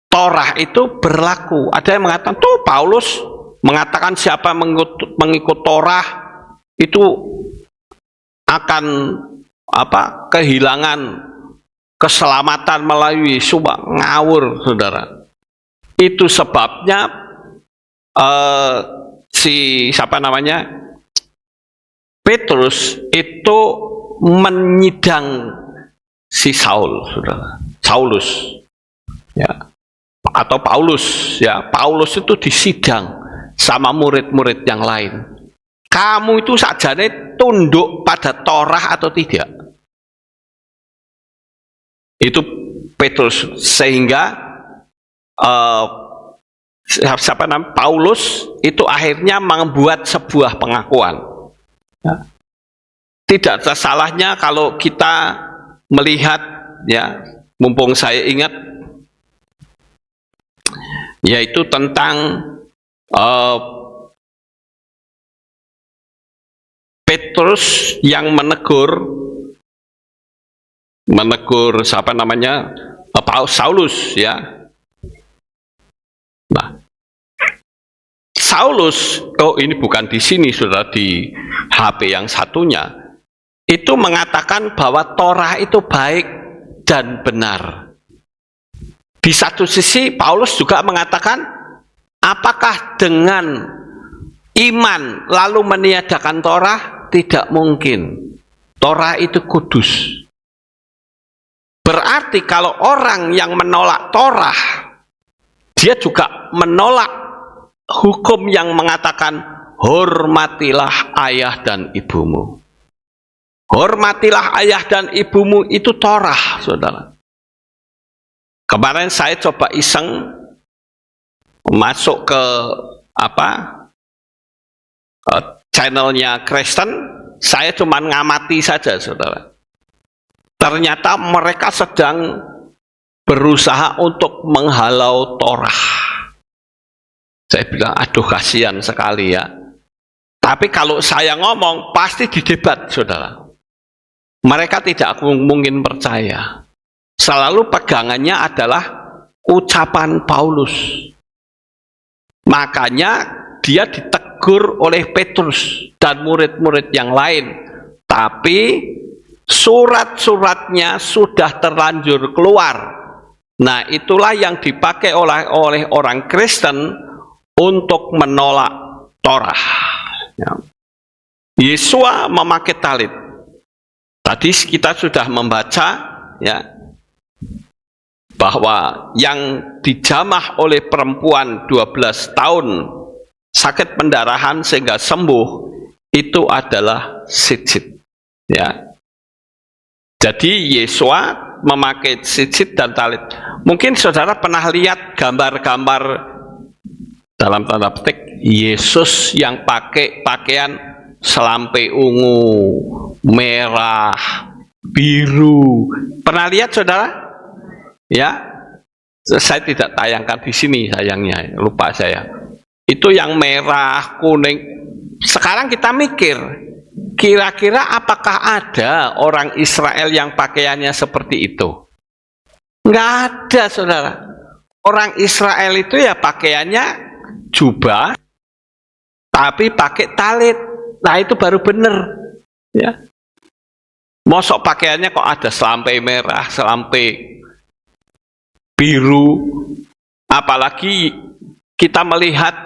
Torah itu berlaku. Ada yang mengatakan, tuh Paulus mengatakan siapa mengikut Torah itu akan kehilangan keselamatan melalui Yesus. Ngawur, saudara. Itu sebabnya Petrus itu menyidang si Saul, saudara. Saulus, ya, atau Paulus, ya. Paulus itu disidang sama murid-murid yang lain. Kamu itu sajane tunduk pada Torah atau tidak? Itu Petrus, sehingga Paulus itu akhirnya membuat sebuah pengakuan. Ya. Tidak ada salahnya kalau kita melihat, ya, mumpung saya ingat, yaitu tentang Petrus yang menegur siapa namanya, Saulus, ya. Nah, Saulus, ini bukan di sini, sudah di HP yang satunya, itu mengatakan bahwa Torah itu baik dan benar. Di satu sisi Paulus juga mengatakan, apakah dengan iman lalu meniadakan Torah? Tidak mungkin. Torah itu kudus. Berarti kalau orang yang menolak Torah, dia juga menolak hukum yang mengatakan hormatilah ayah dan ibumu. Hormatilah ayah dan ibumu itu Torah, saudara. Kemarin saya coba iseng masuk ke channelnya Kristen, saya cuma ngamati saja, saudara. Ternyata mereka sedang berusaha untuk menghalau Torah. Saya bilang, aduh kasihan sekali ya. Tapi kalau saya ngomong, pasti didebat, saudara. Mereka tidak mungkin percaya. Selalu pegangannya adalah ucapan Paulus. Makanya dia ditegur oleh Petrus dan murid-murid yang lain. Tapi surat-suratnya sudah terlanjur keluar. Nah, itulah yang dipakai oleh orang Kristen untuk menolak Torah. Ya. Yesua memakai talit. Tadi kita sudah membaca, ya, bahwa yang dijamah oleh perempuan 12 tahun sakit pendarahan sehingga sembuh itu adalah sitsit, ya. Jadi Yesua memakai sitsit dan talit. Mungkin saudara pernah lihat gambar-gambar dalam tanda petik Yesus yang pakai pakaian selampe ungu, merah, biru. Pernah lihat saudara? Ya, saya tidak tayangkan di sini sayangnya, lupa saya. Itu yang merah, kuning. Sekarang kita mikir, kira-kira apakah ada orang Israel yang pakaiannya seperti itu? Nggak ada, saudara. Orang Israel itu ya pakaiannya jubah, tapi pakai talit. Nah itu baru benar, ya. Mosok pakaiannya kok ada selampe merah, selampe biru. Apalagi kita melihat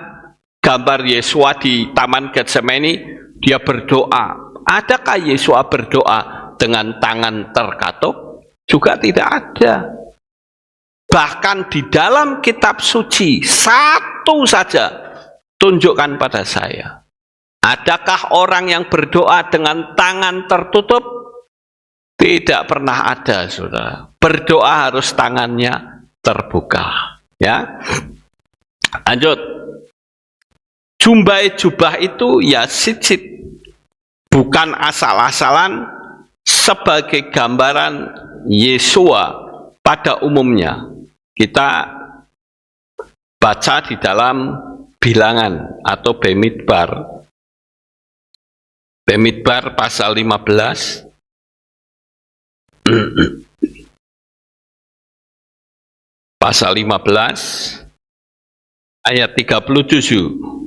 gambar Yesua di Taman Getsemani, dia berdoa. Adakah Yesua berdoa dengan tangan terkatup? Juga tidak ada. Bahkan di dalam kitab suci, satu saja tunjukkan pada saya. Adakah orang yang berdoa dengan tangan tertutup? Tidak pernah ada, saudara. Berdoa harus tangannya terbuka. Ya, lanjut. Jubah itu ya sitsit, bukan asal-asalan, sebagai gambaran Yesua pada umumnya. Kita baca di dalam Bilangan atau Bemidbar. Bemidbar pasal 15. Pasal 15 ayat 37.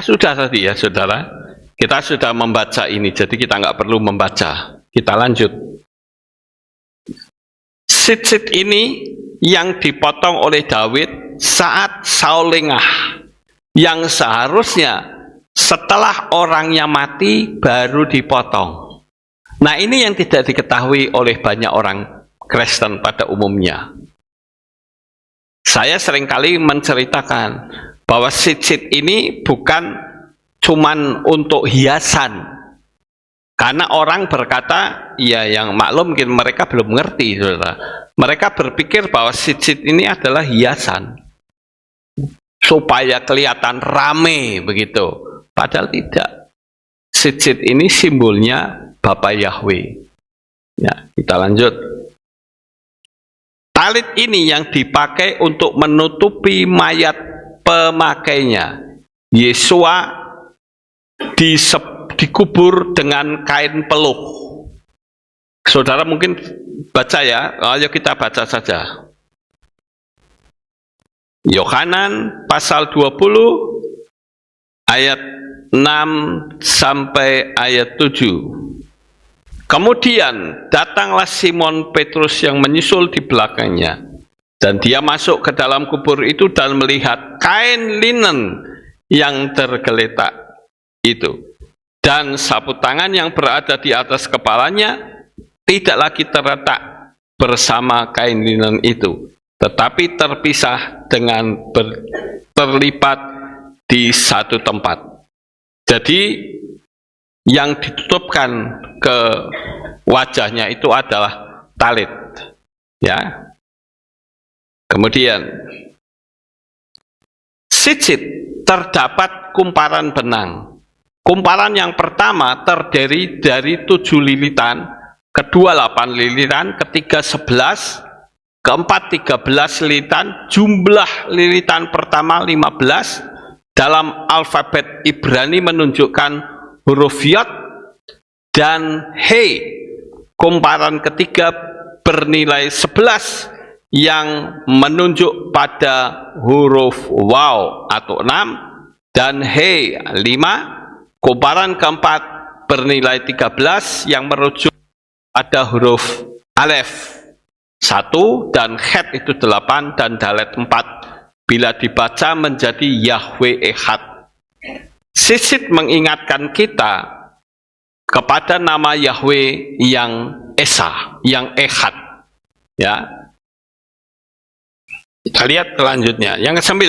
Sudah tadi ya saudara, kita sudah membaca ini, jadi kita nggak perlu membaca. Kita lanjut. Sitsit ini yang dipotong oleh Daud saat Saul lengah, yang seharusnya setelah orangnya mati baru dipotong. Nah ini yang tidak diketahui oleh banyak orang Kristen pada umumnya. Saya seringkali menceritakan bahwa sitsit ini bukan cuman untuk hiasan. Karena orang berkata, ya yang maklum mungkin mereka belum mengerti, saudara. Mereka berpikir bahwa sitsit ini adalah hiasan. Supaya kelihatan rame begitu. Padahal tidak. sitsit ini simbolnya Bapa Yahweh. Ya, kita lanjut. Talit ini yang dipakai untuk menutupi mayat pemakainya. Yesua dikubur dengan kain peluh. Saudara mungkin baca ya, ayo kita baca saja. Yohanan pasal 20 ayat 6 sampai ayat 7. Kemudian datanglah Simon Petrus yang menyusul di belakangnya, dan dia masuk ke dalam kubur itu dan melihat kain linen yang tergeletak itu, dan sapu tangan yang berada di atas kepalanya tidak lagi terletak bersama kain linen itu, tetapi terpisah dengan terlipat di satu tempat. Jadi yang ditutupkan ke wajahnya itu adalah talit, ya. Kemudian sitsit terdapat kumparan benang. Kumparan yang pertama terdiri dari 7 lilitan, kedua 8 lilitan, ketiga 11, keempat 13 lilitan, jumlah lilitan pertama 15, dalam alfabet Ibrani menunjukkan huruf Yod dan He. Kumparan ketiga bernilai 11 yang menunjuk pada huruf Waw atau 6 dan He 5. Kumparan keempat bernilai 13 yang merujuk pada huruf Alef 1 dan Het itu 8 dan Dalet 4. Bila dibaca menjadi Yahweh Ehad. Sitsit mengingatkan kita kepada nama Yahweh yang Esa, yang Ehad. Ya. Kita lihat selanjutnya. Yang ke-9.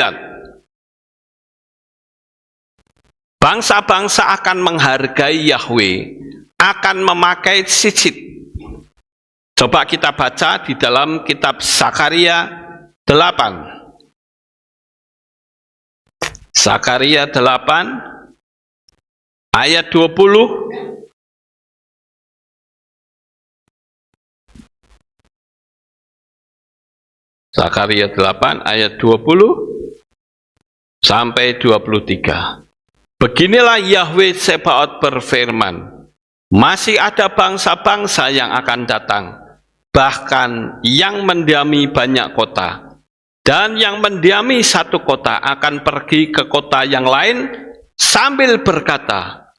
Bangsa-bangsa akan menghargai Yahweh, akan memakai sitsit. Coba kita baca di dalam kitab Zakaria 8. Zakaria 8 ayat 20. Zakaria 8 ayat 20 sampai 23. Beginilah Yahweh Sebaot berfirman, masih ada bangsa-bangsa yang akan datang, bahkan yang mendiami banyak kota, dan yang mendiami satu kota akan pergi ke kota yang lain sambil berkata,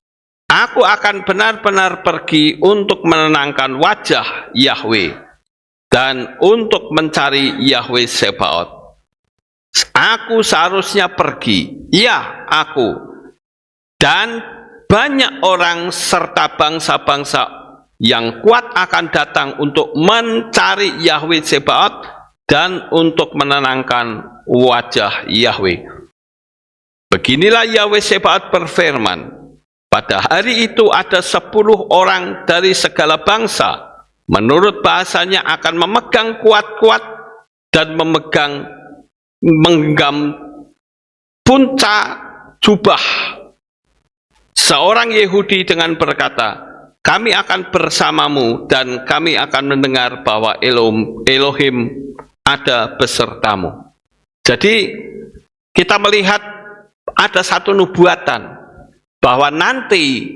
aku akan benar-benar pergi untuk menenangkan wajah Yahweh dan untuk mencari Yahweh Sebaot. Aku seharusnya pergi, ya aku, dan banyak orang serta bangsa-bangsa yang kuat akan datang untuk mencari Yahweh Sebaot dan untuk menenangkan wajah Yahweh. Beginilah Yahweh Sebaot berfirman, pada hari itu ada 10 orang dari segala bangsa, menurut bahasanya akan memegang kuat-kuat dan menggenggam puncak jubah. Seorang Yehudi dengan berkata, kami akan bersamamu dan kami akan mendengar bahwa Elohim ada besertamu. Jadi kita melihat ada satu nubuatan bahwa nanti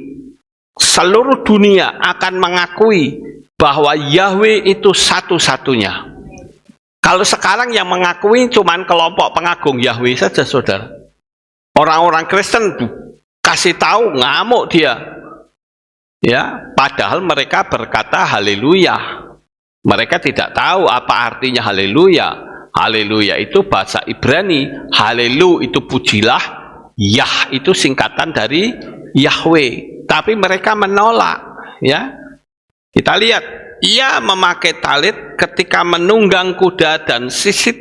seluruh dunia akan mengakui bahwa Yahweh itu satu-satunya. Kalau sekarang yang mengakui cuma kelompok pengagung Yahweh saja, saudara. Orang-orang Kristen kasih tahu, ngamuk dia. Ya, padahal mereka berkata haleluya. Mereka tidak tahu apa artinya haleluya. Haleluya itu bahasa Ibrani, halelu itu pujilah, Yah itu singkatan dari Yahweh. Tapi mereka menolak, ya. Kita lihat, ia memakai talit ketika menunggang kuda dan sisip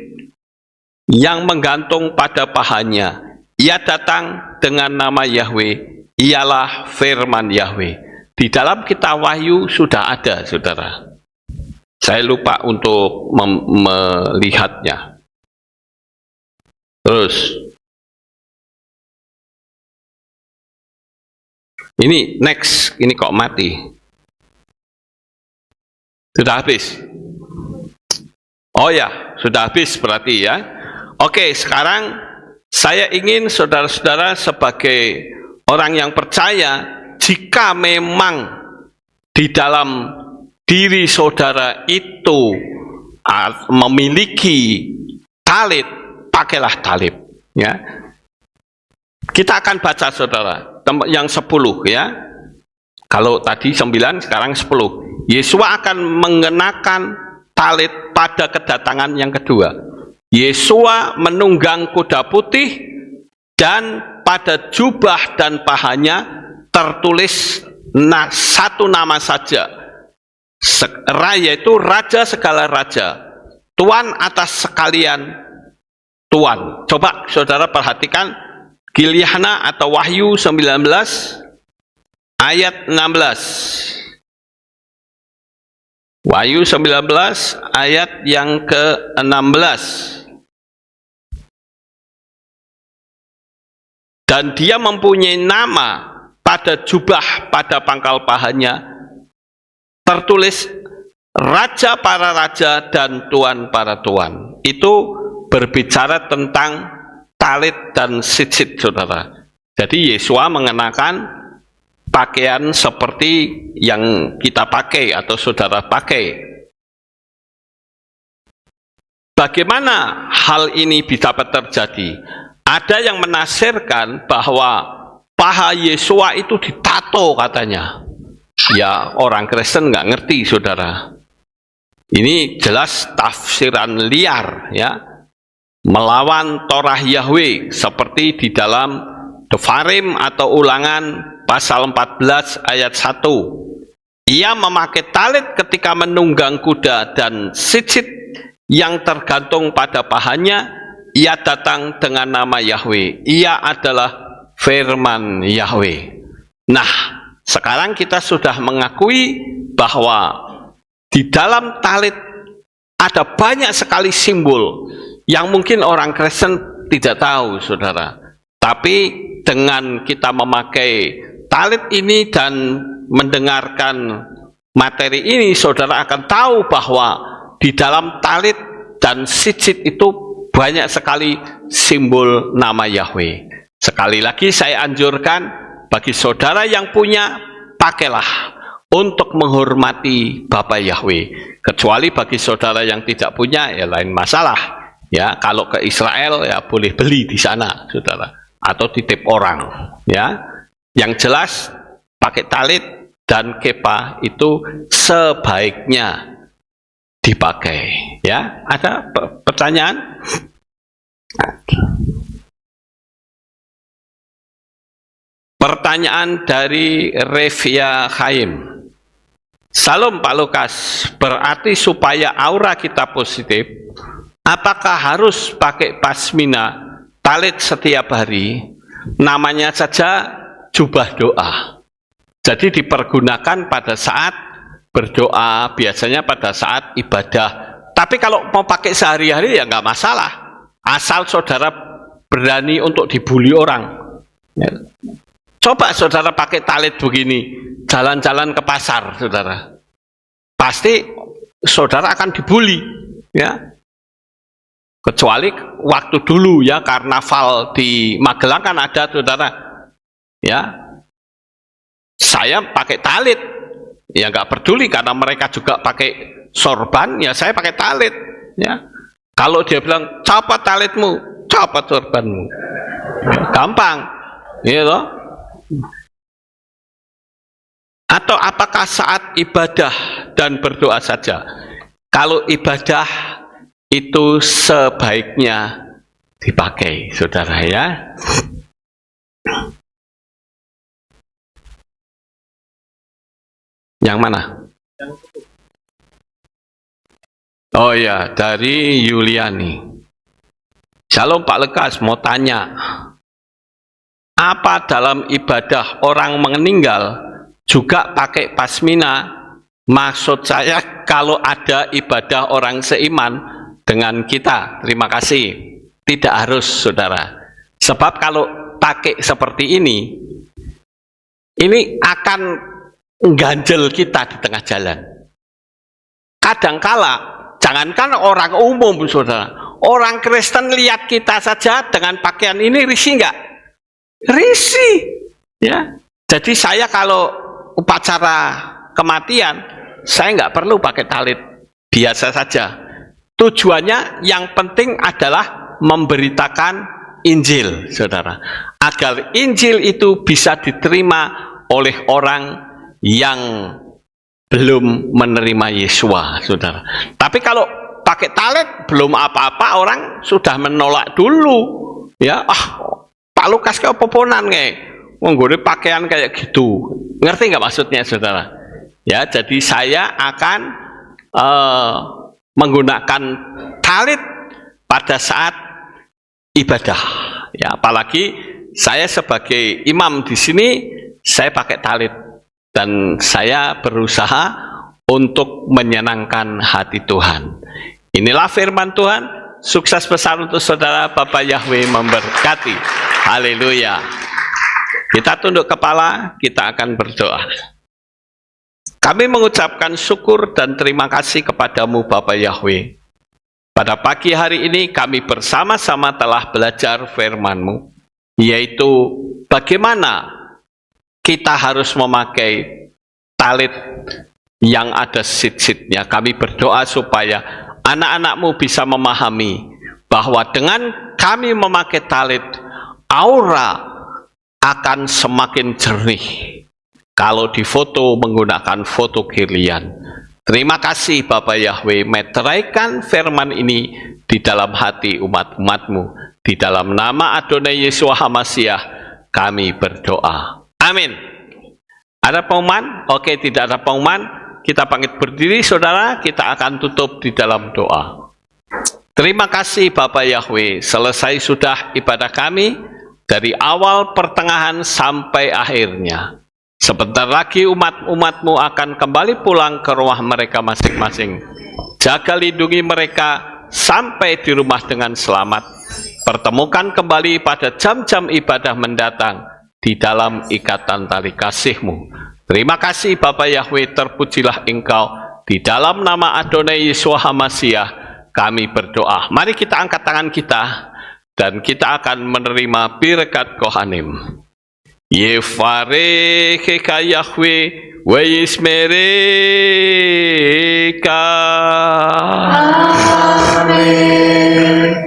yang menggantung pada pahanya. Ia datang dengan nama Yahweh, ialah firman Yahweh. Di dalam kitab Wahyu sudah ada, saudara. Saya lupa untuk melihatnya. Terus, Ini next, ini kok mati. Sudah habis? Oh ya, sudah habis berarti ya. Oke, sekarang saya ingin saudara-saudara sebagai orang yang percaya, jika memang di dalam diri saudara itu memiliki talit, pakailah talit. Ya, kita akan baca saudara, yang 10 ya. Kalau tadi 9, sekarang 10. Yesua akan mengenakan talit pada kedatangan yang kedua. Yesua menunggang kuda putih dan pada jubah dan pahanya tertulis satu nama saja, yaitu Raja segala raja, Tuan atas sekalian Tuan. Coba saudara perhatikan Giliana atau Wahyu 19 ayat 16. Wahyu 19 ayat yang ke-16. Dan dia mempunyai nama, pada jubah pada pangkal pahanya tertulis Raja para raja dan Tuan para tuan. Itu berbicara tentang talit dan sitsit, saudara. Jadi Yesua mengenakan pakaian seperti yang kita pakai atau saudara pakai. Bagaimana hal ini bisa terjadi? Ada yang menafsirkan bahwa paha Yesua itu ditato katanya. Ya, orang Kristen nggak ngerti, saudara. Ini jelas tafsiran liar, ya, melawan Torah Yahweh, seperti di dalam Devarim atau Ulangan pasal 14 ayat 1. Ia memakai talit ketika menunggang kuda dan sitsit yang tergantung pada pahanya. Ia datang dengan nama Yahweh. Ia adalah firman Yahweh. Nah, sekarang kita sudah mengakui bahwa di dalam talit ada banyak sekali simbol yang mungkin orang Kristen tidak tahu, saudara. Tapi dengan kita memakai talit ini dan mendengarkan materi ini, saudara akan tahu bahwa di dalam talit dan sitsit itu banyak sekali simbol nama Yahweh. Sekali lagi saya anjurkan bagi saudara yang punya, pakailah untuk menghormati Bapa Yahweh. Kecuali bagi saudara yang tidak punya, ya lain masalah. Ya, kalau ke Israel ya boleh beli di sana, saudara, atau titip orang. Ya, yang jelas pakai talit dan kepa itu sebaiknya dipakai. Ya, ada pertanyaan? Pertanyaan dari Revia Khaim. Salam Pak Lukas, berarti supaya aura kita positif, apakah harus pakai pasmina talit setiap hari? Namanya saja jubah doa. Jadi dipergunakan pada saat berdoa, biasanya pada saat ibadah. Tapi kalau mau pakai sehari-hari ya nggak masalah, asal saudara berani untuk dibully orang. Ya. Coba saudara pakai talit begini, jalan-jalan ke pasar, saudara, pasti saudara akan dibully, ya. Kecuali waktu dulu ya, karnaval di Magelang kan ada, saudara, ya. Saya pakai talit, ya nggak peduli karena mereka juga pakai sorban, ya saya pakai talit, ya. Kalau dia bilang copot talitmu, copot sorbanmu, ya, gampang, ya toh. Atau apakah saat ibadah dan berdoa saja? Kalau ibadah itu sebaiknya dipakai, saudara, ya. Yang mana? Oh ya, dari Yuliani. Shalom Pak Lukas, mau tanya, apa dalam ibadah orang meninggal juga pakai pasmina? Maksud saya kalau ada ibadah orang seiman dengan kita. Terima kasih. Tidak harus, saudara. Sebab kalau pakai seperti ini, ini akan ganjel kita di tengah jalan. Kadangkala, jangankan orang umum, saudara, orang Kristen lihat kita saja dengan pakaian ini risih nggak? Risih, ya. Jadi saya kalau upacara kematian, saya nggak perlu pakai talit, biasa saja. Tujuannya yang penting adalah memberitakan Injil, saudara, agar Injil itu bisa diterima oleh orang yang belum menerima Yesua, saudara. Tapi kalau pakai talit belum apa-apa, orang sudah menolak dulu, ya. Pak Lukas kayak poponan menggore pakaian kayak gitu, ngerti nggak maksudnya, saudara? Ya, jadi saya akan menggunakan talit pada saat ibadah, ya. Apalagi saya sebagai imam di sini, saya pakai talit. Dan saya berusaha untuk menyenangkan hati Tuhan. Inilah firman Tuhan. Sukses besar untuk saudara. Bapak Yahweh memberkati. Haleluya. Kita tunduk kepala, kita akan berdoa. Kami mengucapkan syukur dan terima kasih kepadamu Bapak Yahweh. Pada pagi hari ini kami bersama-sama telah belajar firman-Mu, yaitu bagaimana kita harus memakai talit yang ada sit-sitnya. Kami berdoa supaya anak-anak-Mu bisa memahami bahwa dengan kami memakai talit, aura akan semakin jernih kalau difoto menggunakan foto kirlian. Terima kasih Bapak Yahweh, meteraikan firman ini di dalam hati umat-umat-Mu. Di dalam nama Adonai Yeshua HaMashiach kami berdoa. Amin. Ada pengumuman? Oke, tidak ada pengumuman. Kita pamit berdiri, saudara. Kita akan tutup di dalam doa. Terima kasih Bapak Yahweh. Selesai sudah ibadah kami dari awal, pertengahan sampai akhirnya. Sebentar lagi umat-umat-Mu akan kembali pulang ke rumah mereka masing-masing. Jaga lindungi mereka sampai di rumah dengan selamat. Pertemukan kembali pada jam-jam ibadah mendatang di dalam ikatan tali kasih-Mu. Terima kasih Bapak Yahweh, terpujilah Engkau. Di dalam nama Adonai Yeshua HaMashiach kami berdoa. Mari kita angkat tangan kita dan kita akan menerima berkat Kohanim. Yevarecheka Yahweh wa yismereka. Amin.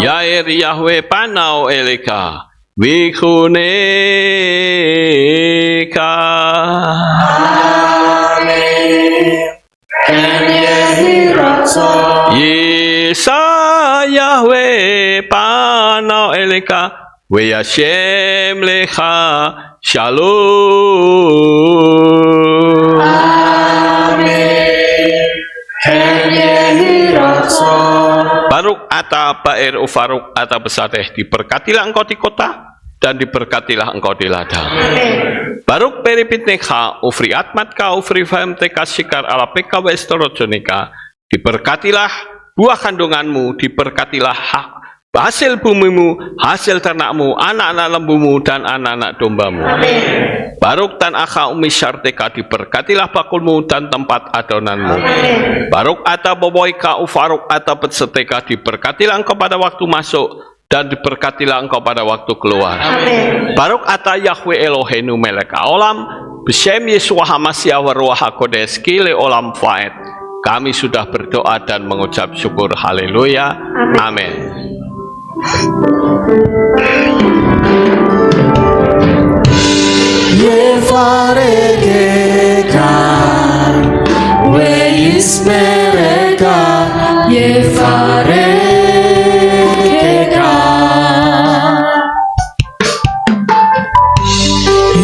Yair Yahweh panau eleka wikuneka. Amin. Yesa Yahweh panau eleka we Hashem lecha shalom. Amin. Baruk ata baer ufaruk ata besateh, diberkatilah engkau di kota dan diberkatilah engkau di ladang. Baruk peripitneka ufri atmatka ufri famteka sikar ala peka wa estorojonika, diberkatilah buah kandunganmu, diberkatilah hasil bumimu, hasil ternakmu, anak-anak lembumu dan anak-anak dombamu. Baruk tan akha umi syarteka, diberkatilah bakulmu dan tempat adonanmu. Baruk ata boboika ufaruk ata petseteka, diberkatilah engkau pada waktu masuk dan diberkatilah engkau pada waktu keluar. Baruk ata Yahweh Elohenu melek olam besem Yeshua HaMashiach wa ruach hakodes kile olam faed. Kami sudah berdoa dan mengucap syukur. Haleluya. Amin. Yevarecheka we yismereka, Yevarecheka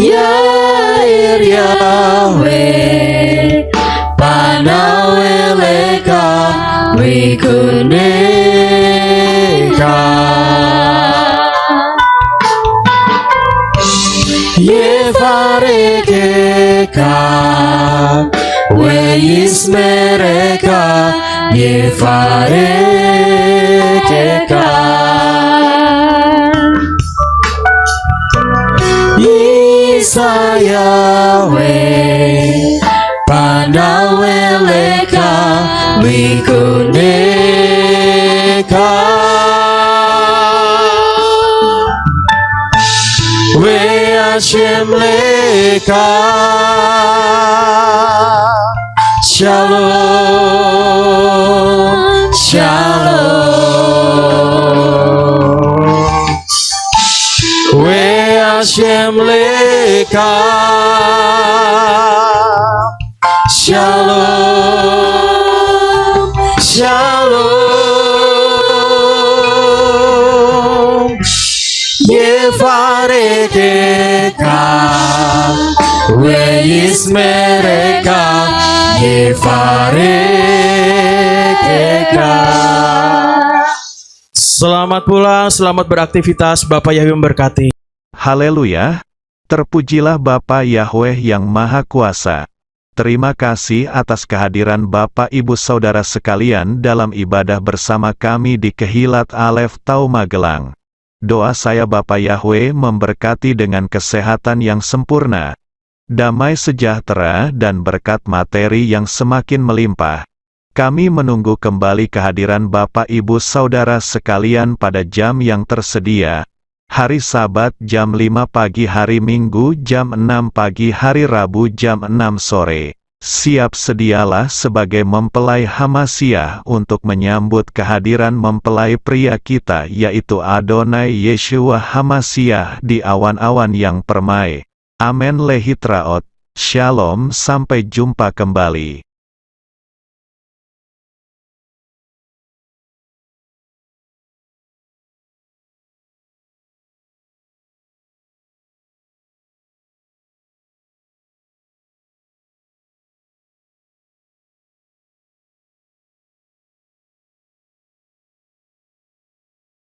Yair Yahweh panau eleka wikuneka. Yevarecheka we yismereka, Yevarecheka. Esa Yahweh Panaweleka Mikuneka We Hashem Leka Shalom Shalom We Hashem Leka Shalom Shalom Yevarekeka Weis mereka Yevarekeka. Selamat pulang, selamat beraktivitas. Bapak Yahweh memberkati. Haleluya! Terpujilah Bapa Yahweh yang Maha Kuasa. Terima kasih atas kehadiran Bapak Ibu Saudara sekalian dalam ibadah bersama kami di Kehilat Alef Tau Magelang. Doa saya Bapa Yahweh memberkati dengan kesehatan yang sempurna, damai sejahtera dan berkat materi yang semakin melimpah. Kami menunggu kembali kehadiran Bapak Ibu Saudara sekalian pada jam yang tersedia. Hari Sabat jam 5 pagi, hari Minggu jam 6 pagi, hari Rabu jam 6 sore. Siap sedialah sebagai mempelai Hamasiah untuk menyambut kehadiran mempelai pria kita yaitu Adonai Yeshua Hamasiah di awan-awan yang permai. Amen lehitraot. Shalom, sampai jumpa kembali.